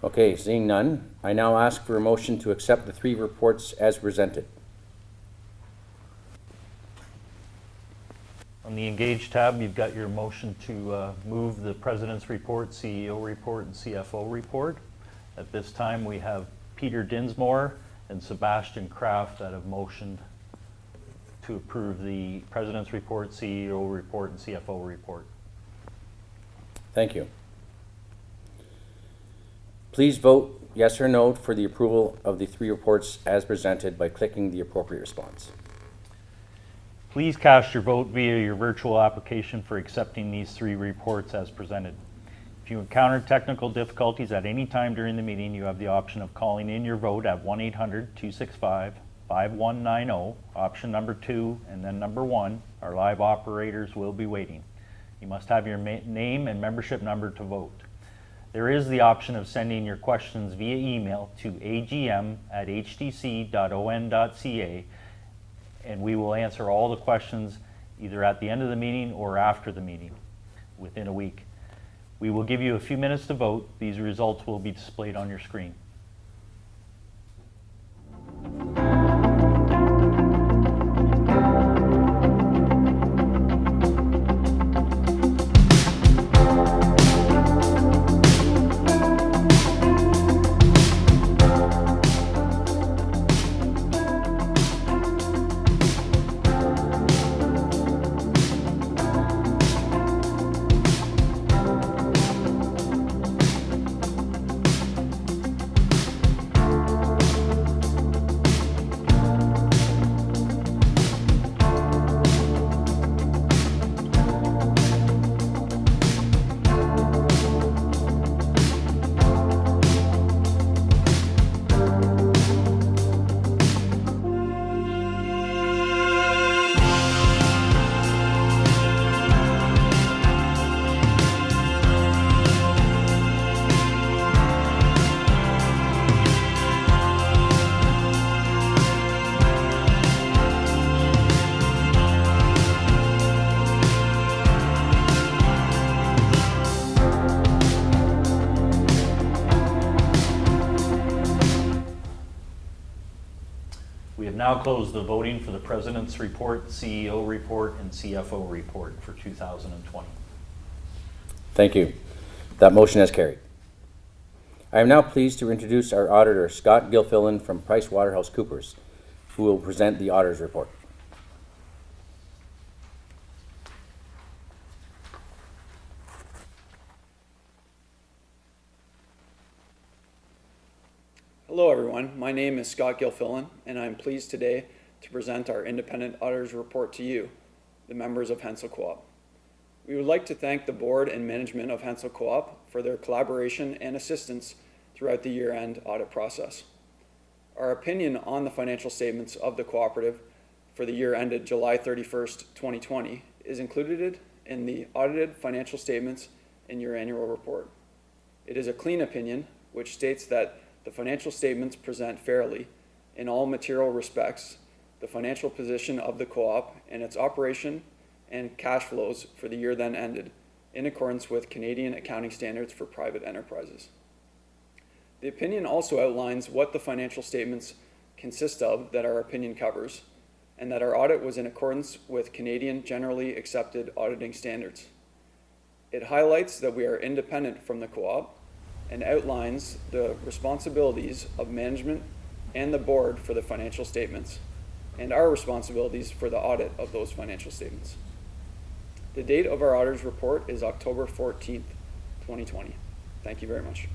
Okay, seeing none, I now ask for a motion to accept the three reports as presented. On the Engage tab, you've got your motion to move the President's report, CEO report, and CFO report. At this time, we have Peter Dinsmore and Sebastian Kraft that have motioned to approve the President's report, CEO report, and CFO report. Thank you. Please vote yes or no for the approval of the three reports as presented by clicking the appropriate response. Please cast your vote via your virtual application for accepting these three reports as presented. If If you encounter technical difficulties at any time during the meeting, you have the option of calling in your vote at 1-800-265-5190, option number 2, and then number 1. Our live operators will be waiting. You must have your name and membership number to vote. There is the option of sending your questions via email to agm@htc.on.ca, and we will answer all the questions either at the end of the meeting or after the meeting within a week. We will give you a few minutes to vote. These results will be displayed on your screen. We have now closed the voting for the President's Report, CEO Report, and CFO Report for 2020. Thank you. That motion has carried. I am now pleased to introduce our auditor, Scott Gilfillan from PricewaterhouseCoopers, who will present the auditor's report. Hello everyone, my name is Scott Gilfillan and I'm pleased today to present our independent auditor's report to you, the members of Hensall Co-op. We would like to thank the board and management of Hensall Co-op for their collaboration and assistance throughout the year-end audit process. Our opinion on the financial statements of the cooperative for the year ended July 31st, 2020 is included in the audited financial statements in your annual report. It is a clean opinion which states that the financial statements present fairly, in all material respects, the financial position of the co-op and its operation and cash flows for the year then ended, in accordance with Canadian accounting standards for private enterprises. The opinion also outlines what the financial statements consist of that our opinion covers, and that our audit was in accordance with Canadian generally accepted auditing standards. It highlights that we are independent from the co-op, and outlines the responsibilities of management and the board for the financial statements, and our responsibilities for the audit of those financial statements. The date of our auditor's report is October 14th, 2020. Thank you very much.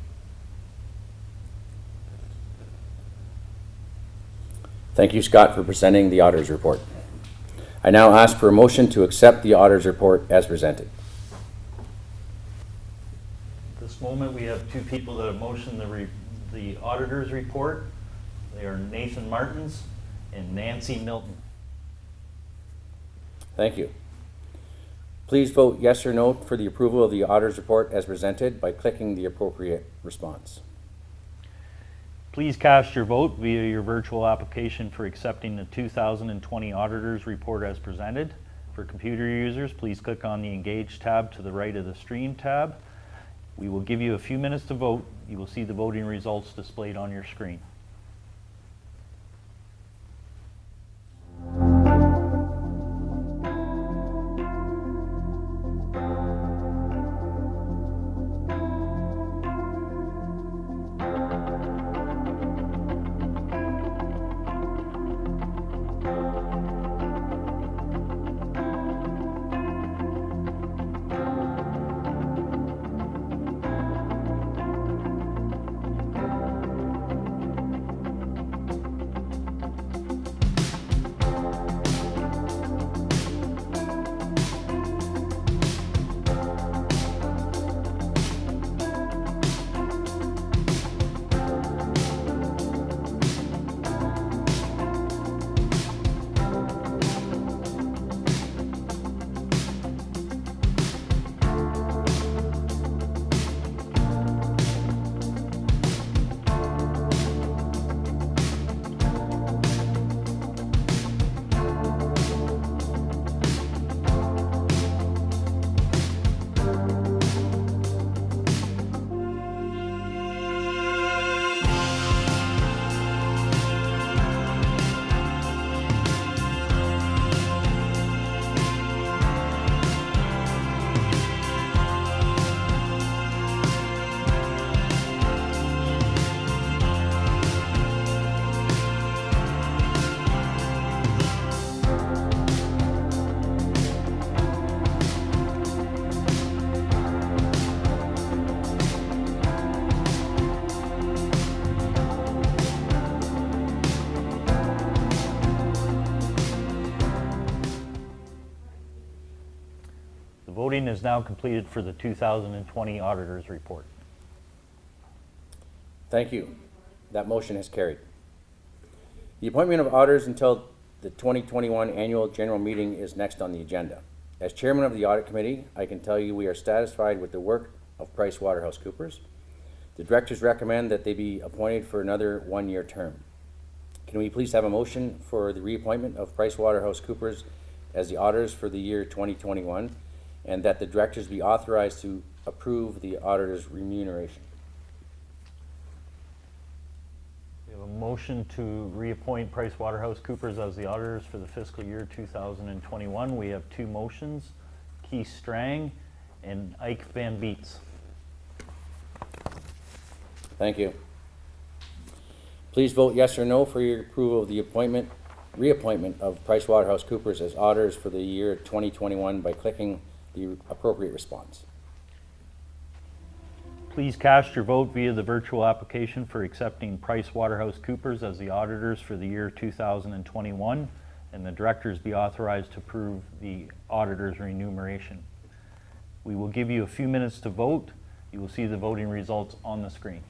Thank you, Scott, for presenting the auditor's report. I now ask for a motion to accept the auditor's report as presented. At this moment, we have two people that have motioned the auditor's report. They are Nathan Martins and Nancy Milton. Thank you. Please vote yes or no for the approval of the auditor's report as presented by clicking the appropriate response. Please cast your vote via your virtual application for accepting the 2020 auditor's report as presented. For computer users, please click on the Engage tab to the right of the Stream tab. We will give you a few minutes to vote. You will see the voting results displayed on your screen. voting is now completed for the 2020 auditor's report. Thank you. That motion is carried. The appointment of auditors until the 2021 annual general meeting is next on the agenda. As chairman of the audit committee, I can tell you we are satisfied with the work of PricewaterhouseCoopers. The directors recommend that they be appointed for another one-year term. Can we please have a motion for the reappointment of PricewaterhouseCoopers as the auditors for the year 2021, and that the directors be authorized to approve the auditor's remuneration? We have a motion to reappoint PricewaterhouseCoopers as the auditors for the fiscal year 2021. We have two motions, Keith Strang and Ike Van Beets. Thank you. Please vote yes or no for your approval of the reappointment of PricewaterhouseCoopers as auditors for the year 2021 by clicking the appropriate response. Please cast your vote via the virtual application for accepting PricewaterhouseCoopers as the auditors for the year 2021, and the directors be authorized to approve the auditor's remuneration. We will give you a few minutes to vote. You will see the voting results on the screen.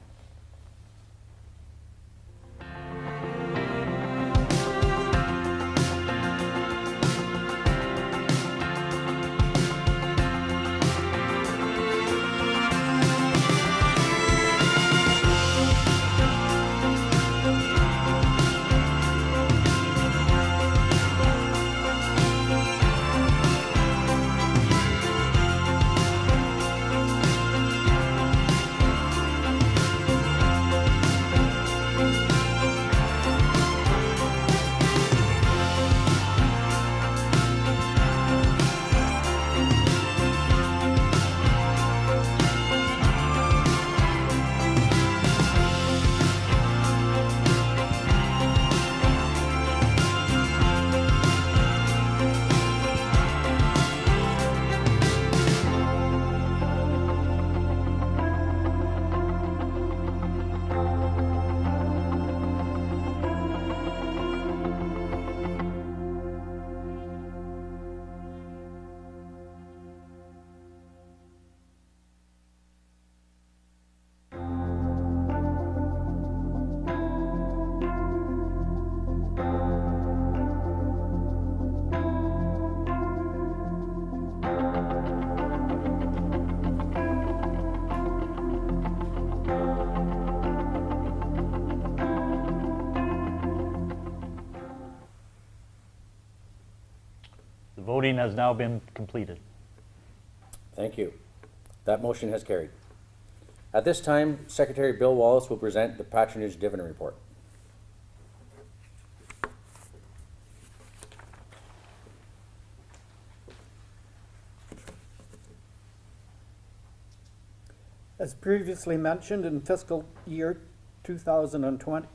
The voting has now been completed. Thank you. That motion has carried. At this time, Secretary Bill Wallace will present the patronage dividend report. As previously mentioned, in fiscal year 2020,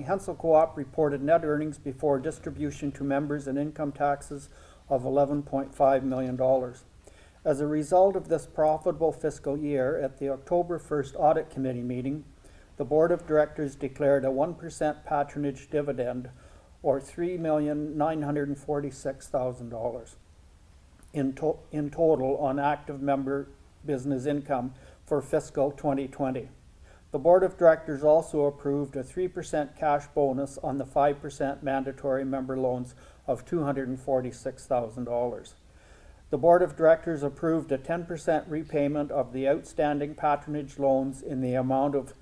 Hensall Co-op reported net earnings before distribution to members and income taxes of $11.5 million. As a result of this profitable fiscal year, at the October 1st Audit Committee meeting, the Board of Directors declared a 1% patronage dividend, or $3,946,000 in total on active member business income for fiscal 2020. The Board of Directors also approved a 3% cash bonus on the 5% mandatory member loans of $246,000. The Board of Directors approved a 10% repayment of the outstanding patronage loans in the amount of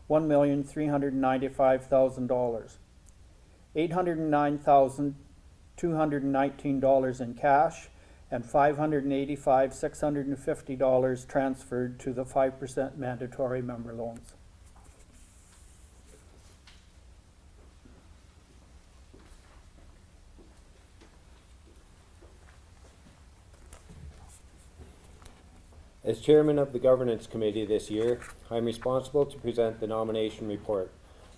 $1,395,000, $809,219 in cash, and $585,650 transferred to the 5% mandatory member loans. As chairman of the governance committee this year, I'm responsible to present the nomination report.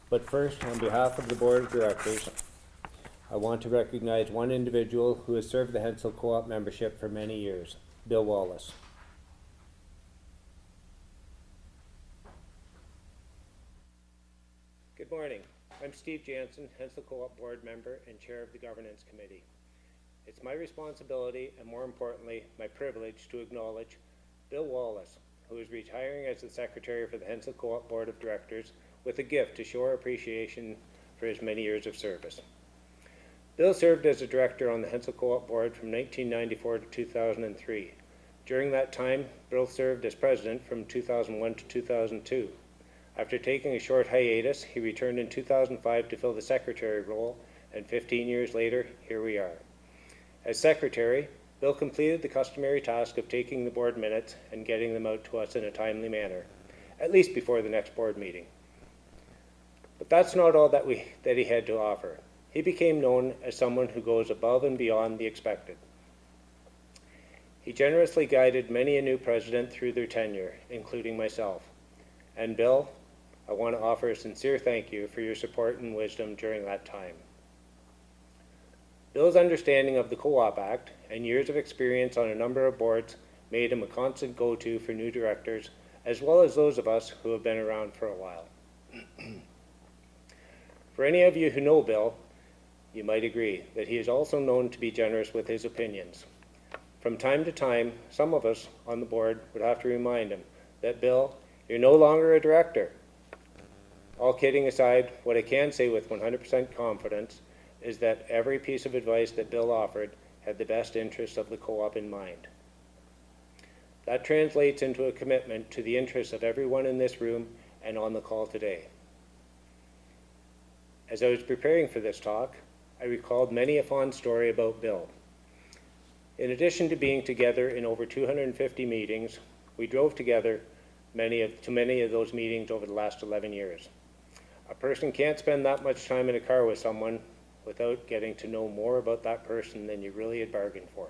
But first, on behalf of the board of directors, I want to recognize one individual who has served the Hensall Co-op membership for many years, Bill Wallace. Good morning. I'm Steve Jansen, Hensall Co-op board member and chair of the governance committee. It's my responsibility, and more importantly, my privilege, to acknowledge Bill Wallace, who is retiring as the Secretary for the Hensall Co-op Board of Directors, with a gift to show our appreciation for his many years of service. Bill served as a director on the Hensall Co-op Board from 1994 to 2003. During that time, Bill served as president from 2001 to 2002. After taking a short hiatus, he returned in 2005 to fill the secretary role, and 15 years later, here we are. As secretary, Bill completed the customary task of taking the board minutes and getting them out to us in a timely manner, at least before the next board meeting. But that's not all that he had to offer. He became known as someone who goes above and beyond the expected. He generously guided many a new president through their tenure, including myself. And Bill, I want to offer a sincere thank you for your support and wisdom during that time. Bill's understanding of the Co-op Act and years of experience on a number of boards made him a constant go-to for new directors, as well as those of us who have been around for a while. For any of you who know Bill, you might agree that he is also known to be generous with his opinions. From time to time, some of us on the board would have to remind him that, Bill, you're no longer a director. All kidding aside, what I can say with 100% confidence is that every piece of advice that Bill offered had the best interests of the co-op in mind. That translates into a commitment to the interests of everyone in this room and on the call today. As I was preparing for this talk, I recalled many a fond story about Bill. In addition to being together in over 250 meetings, we drove together to many of those meetings over the last 11 years. A person can't spend that much time in a car with someone without getting to know more about that person than you really had bargained for.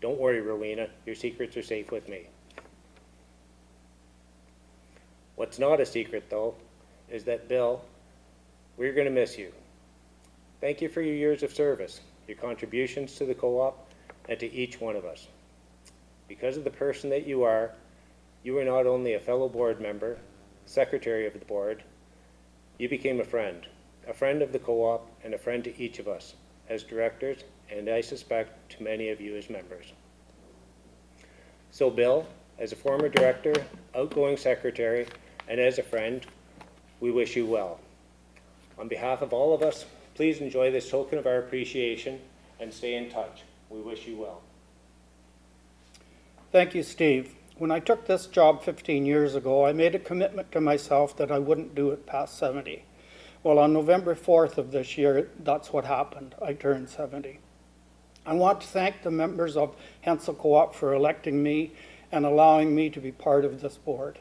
Don't worry, Rowena, your secrets are safe with me. What's not a secret, though, is that, Bill, we're going to miss you. Thank you for your years of service, your contributions to the co-op, and to each one of us. Because of the person that you are not only a fellow board member, secretary of the board, you became a friend of the co-op, and a friend to each of us as directors, and I suspect to many of you as members. So Bill, as a former director, outgoing secretary, and as a friend, we wish you well. On behalf of all of us, please enjoy this token of our appreciation and stay in touch. We wish you well. Thank you, Steve. When I took this job 15 years ago, I made a commitment to myself that I wouldn't do it past 70. Well, on November 4th of this year, that's what happened. I turned 70. I want to thank the members of Hensall Co-op for electing me and allowing me to be part of this board,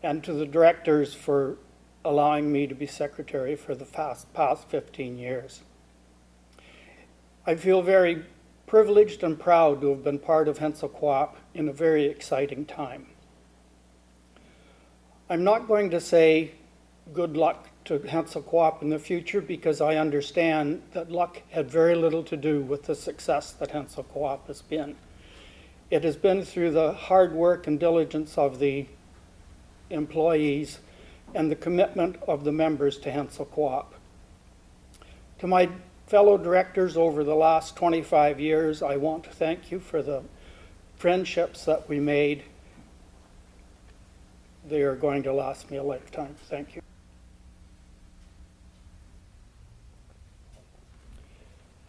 and to the directors for allowing me to be secretary for the past 15 years. I feel very privileged and proud to have been part of Hensall Co-op in a very exciting time. I'm not going to say good luck to Hensall Co-op in the future, because I understand that luck had very little to do with the success that Hensall Co-op has been. It has been through the hard work and diligence of the employees and the commitment of the members to Hensall Co-op. To my fellow directors over the last 25 years, I want to thank you for the friendships that we made. They are going to last me a lifetime. Thank you.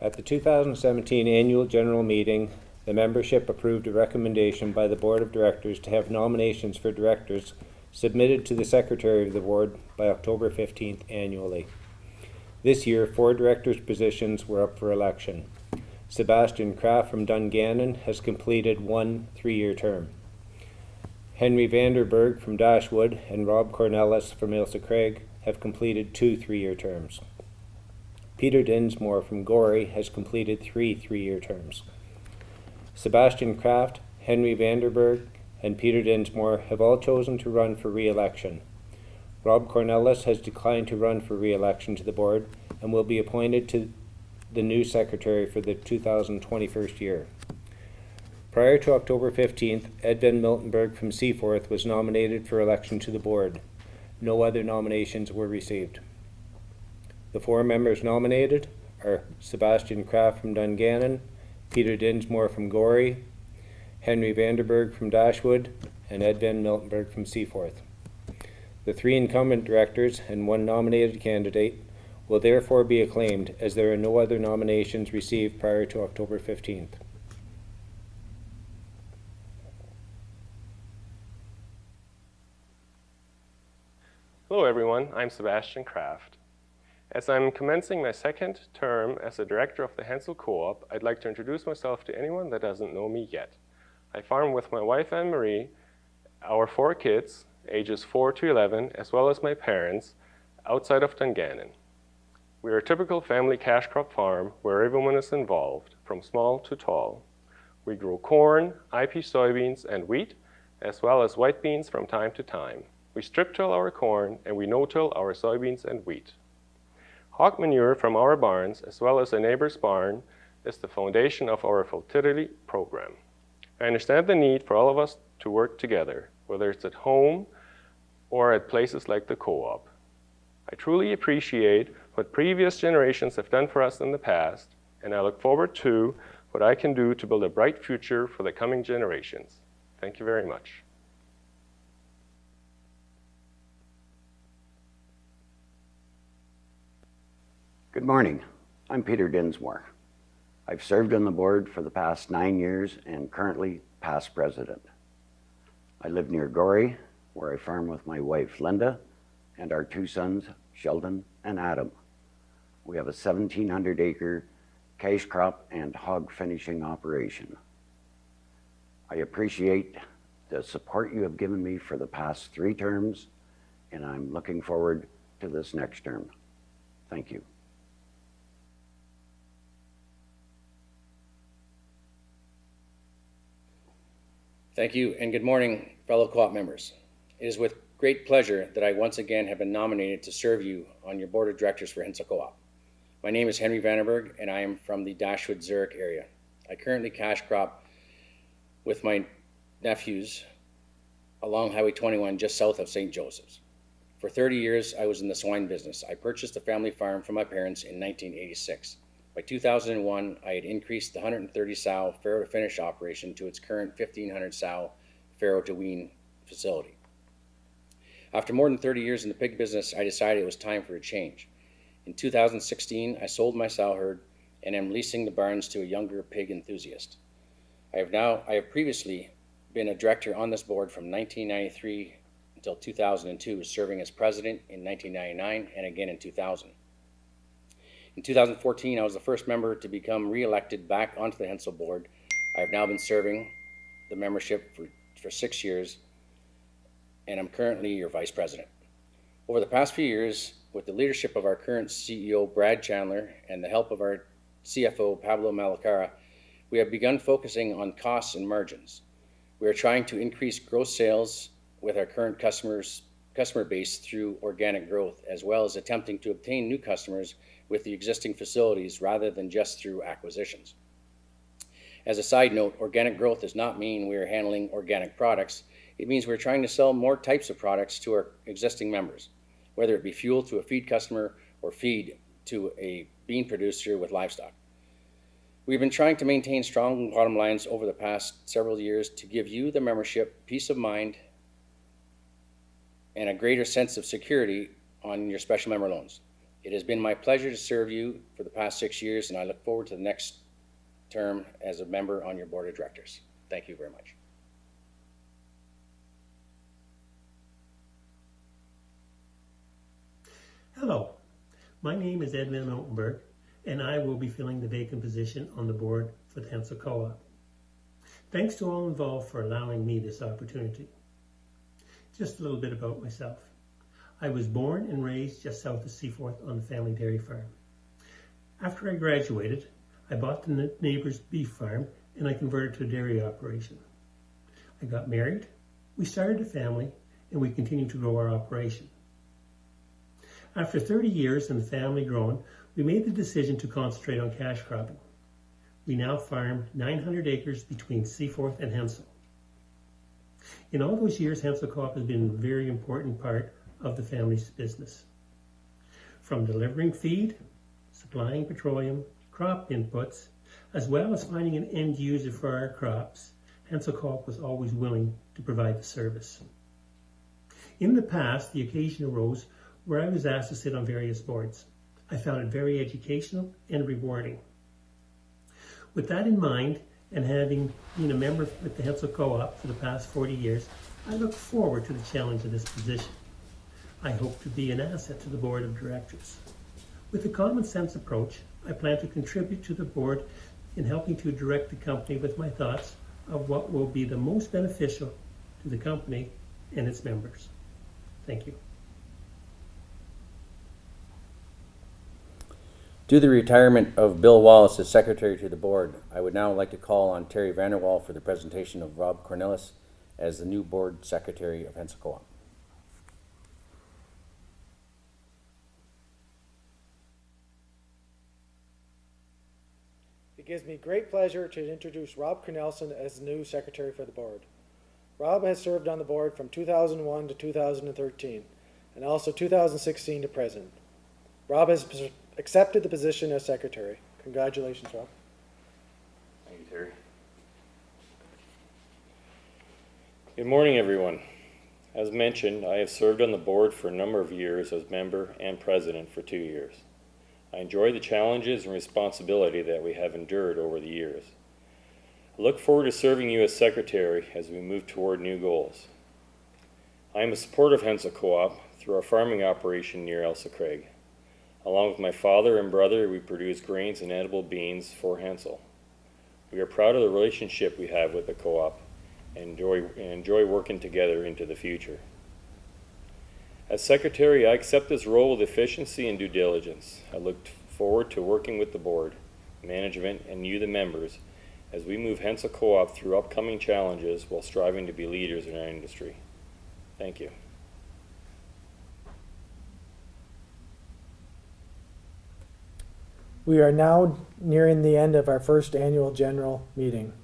At the 2017 Annual General Meeting, the membership approved a recommendation by the Board of Directors to have nominations for directors submitted to the Secretary of the Board by October 15th annually. This year, 4 directors' positions were up for election. Sebastian Kraft from Dungannon has completed 1 3-year term. Henry Vanderberg from Dashwood and Rob Cornelis from Ailsa Craig have completed 2 3-year terms. Peter Dinsmore from Gorey has completed 3 3-year terms. Sebastian Kraft, Henry Vanderberg, and Peter Dinsmore have all chosen to run for re-election. Rob Cornelis has declined to run for re-election to the board and will be appointed to the new secretary for the 2021 year. Prior to October 15th, Ed Van Miltenberg from Seaforth was nominated for election to the board. No other nominations were received. The 4 members nominated are Sebastian Kraft from Dungannon, Peter Dinsmore from Gorey, Henry Vanderberg from Dashwood, and Ed Van Miltenberg from Seaforth. The 3 incumbent directors and 1 nominated candidate will therefore be acclaimed, as there are no other nominations received prior to October 15th. Hello everyone, I'm Sebastian Kraft. As I'm commencing my 2nd term as the director of the Hensall Co-op, I'd like to introduce myself to anyone that doesn't know me yet. I farm with my wife Anne-Marie, our 4 kids, ages 4 to 11, as well as my parents, outside of Dungannon. We are a typical family cash crop farm where everyone is involved, from small to tall. We grow corn, IP soybeans, and wheat, as well as white beans from time to time. We strip till our corn, and we no-till our soybeans and wheat. Hog manure from our barns, as well as a neighbor's barn, is the foundation of our fertility program. I understand the need for all of us to work together, whether it's at home or at places like the co-op. I truly appreciate what previous generations have done for us in the past, and I look forward to what I can do to build a bright future for the coming generations. Thank you very much. Good morning. I'm Peter Dinsmore. I've served on the board for the past 9 years and currently past president. I live near Gorey, where I farm with my wife Linda and our 2 sons, Sheldon and Adam. We have a 1,700-acre cash crop and hog finishing operation. I appreciate the support you have given me for the past 3 terms, and I'm looking forward to this next term. Thank you. Thank you, and good morning, fellow co-op members. It is with great pleasure that I once again have been nominated to serve you on your board of directors for Hensall Co-op. My name is Henry Vanderberg, and I am from the Dashwood, Zurich area. I currently cash crop with my nephews along Highway 21 just south of St. Joseph's. For 30 years, I was in the swine business. I purchased a family farm from my parents in 1986. By 2001, I had increased the 130 sow farrow to finish operation to its current 1,500 sow farrow to wean facility. After more than 30 years in the pig business, I decided it was time for a change. In 2016, I sold my sow herd and am leasing the barns to a younger pig enthusiast. I have previously been a director on this board from 1993 until 2002, serving as president in 1999 and again in 2000. In 2014, I was the first member to become re-elected back onto the Hensall board. I have now been serving the membership for 6 years, and I'm currently your vice president. Over the past few years, with the leadership of our current CEO, Brad Chandler, and the help of our CFO, Pablo Malacara, we have begun focusing on costs and margins. We are trying to increase gross sales with our current customer base through organic growth, as well as attempting to obtain new customers with the existing facilities rather than just through acquisitions. As a side note, organic growth does not mean we are handling organic products. It means we're trying to sell more types of products to our existing members, whether it be fuel to a feed customer or feed to a bean producer with livestock. We've been trying to maintain strong bottom lines over the past several years to give you, the membership, peace of mind and a greater sense of security on your special member loans. It has been my pleasure to serve you for the past 6 years, and I look forward to the next term as a member on your board of directors. Thank you very much. Hello, my name is Ed Van Miltenberg, and I will be filling the vacant position on the board for the Hensall Co-op. Thanks to all involved for allowing me this opportunity. Just a little bit about myself. I was born and raised just south of Seaforth on a family dairy farm. After I graduated, I bought the neighbor's beef farm and I converted to a dairy operation. I got married, we started a family, and we continued to grow our operation. After 30 years and the family growing, we made the decision to concentrate on cash cropping. We now farm 900 acres between Seaforth and Hensall. In all those years, Hensall Co-op has been a very important part of the family's business. From delivering feed, supplying petroleum, crop inputs, as well as finding an end user for our crops, Hensall Co-op was always willing to provide the service. In the past, the occasion arose where I was asked to sit on various boards. I found it very educational and rewarding. With that in mind, and having been a member with the Hensall Co-op for the past 40 years, I look forward to the challenge of this position. I hope to be an asset to the board of directors. With a common sense approach, I plan to contribute to the board in helping to direct the company with my thoughts of what will be the most beneficial to the company and its members. Thank you. Due to the retirement of Bill Wallace as Secretary to the Board, I would now like to call on Terry Vanderwall for the presentation of Rob Cornelis as the new Board Secretary of Hensall Co-op. It gives me great pleasure to introduce Rob Cornelison as the new Secretary for the Board. Rob has served on the Board from 2001 to 2013, and also 2016 to present. Rob has accepted the position as Secretary. Congratulations, Rob. Thank you, Terry. Good morning, everyone. As mentioned, I have served on the board for a number of years as member and president for 2 years. I enjoy the challenges and responsibility that we have endured over the years. I look forward to serving you as Secretary as we move toward new goals. I am a supporter of Hensall Co-op through our farming operation near Elsa Craig. Along with my father and brother, we produce grains and edible beans for Hensall. We are proud of the relationship we have with the co-op and enjoy working together into the future. As Secretary, I accept this role with efficiency and due diligence. I look forward to working with the board, management, and you, the members, as we move Hensall Co-op through upcoming challenges while striving to be leaders in our industry. Thank you. We are now nearing the end of our first annual general meeting,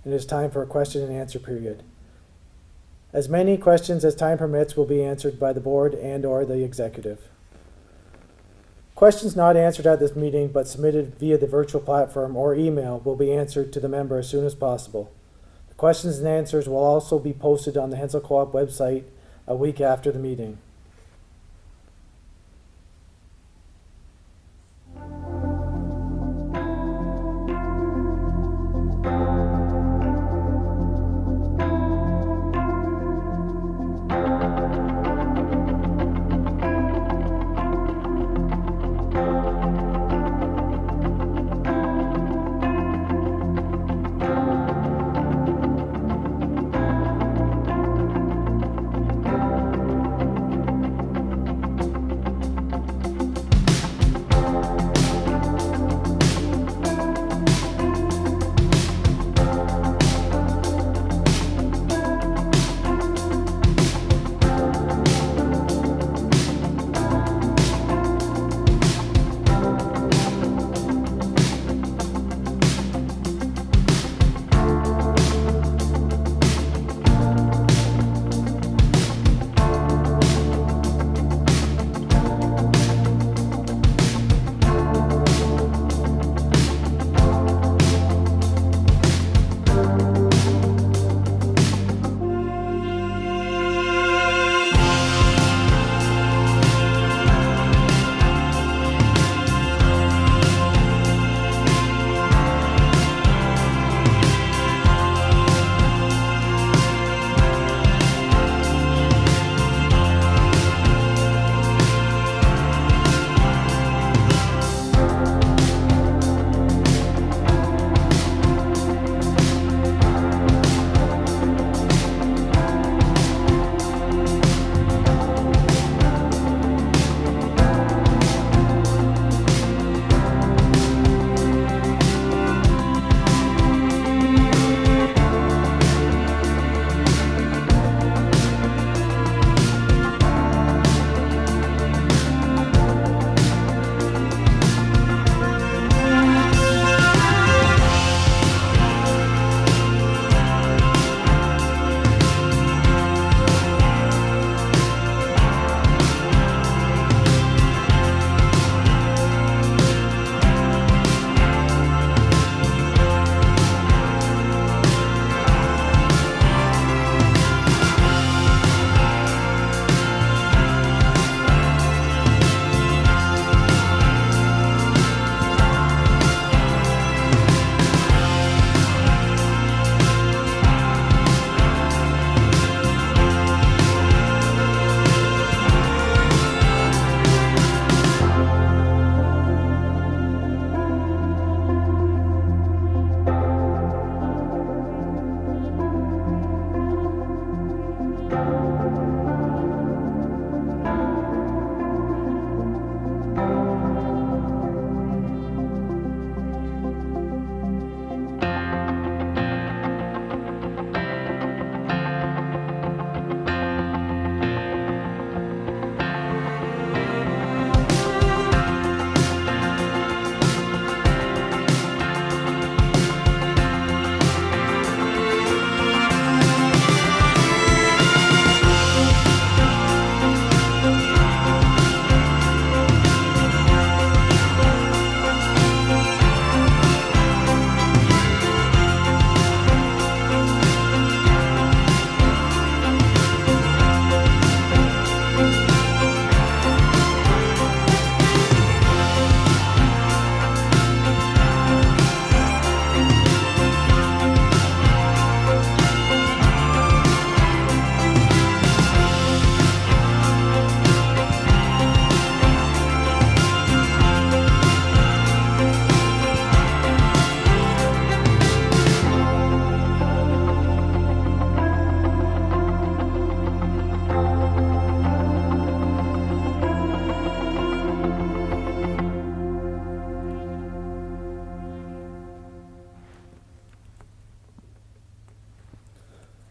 and it is time for a question and answer period. As many questions as time permits will be answered by the board and/or the executive. Questions not answered at this meeting but submitted via the virtual platform or email will be answered to the member as soon as possible. The questions and answers will also be posted on the Hensall Co-op website a week after the meeting.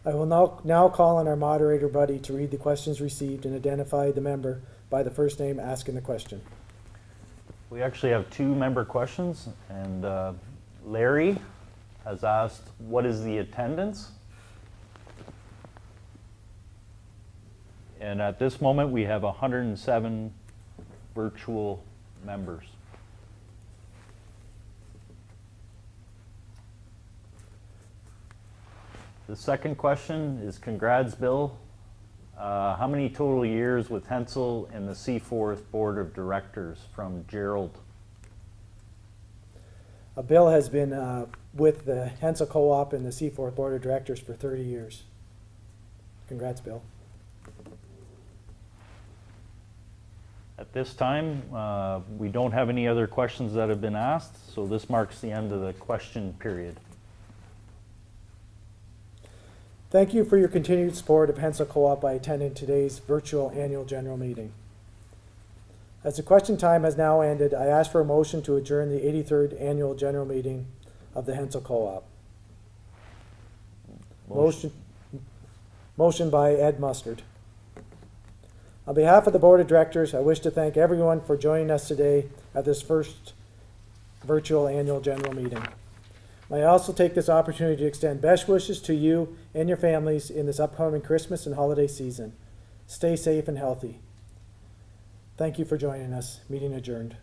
I will now call on our moderator buddy to read the questions received and identify the member by the first name asking the question. We actually have 2 member questions, and Larry has asked, what is the attendance? And at this moment, we have 107 virtual members. The second question is, congrats, Bill. How many total years with Hensall and the Seaforth Board of Directors? From Gerald. Bill has been with the Hensall Co-op and the Seaforth Board of Directors for 30 years. Congrats, Bill. At this time, we don't have any other questions that have been asked, so this marks the end of the question period. Thank you for your continued support of Hensall Co-op by attending today's virtual annual general meeting. As the question time has now ended, I ask for a motion to adjourn the 83rd annual general meeting of the Hensall Co-op. Motion by Ed Mustard. On behalf of the Board of Directors, I wish to thank everyone for joining us today at this first virtual annual general meeting. May I also take this opportunity to extend best wishes to you and your families in this upcoming Christmas and holiday season. Stay safe and healthy. Thank you for joining us. Meeting adjourned.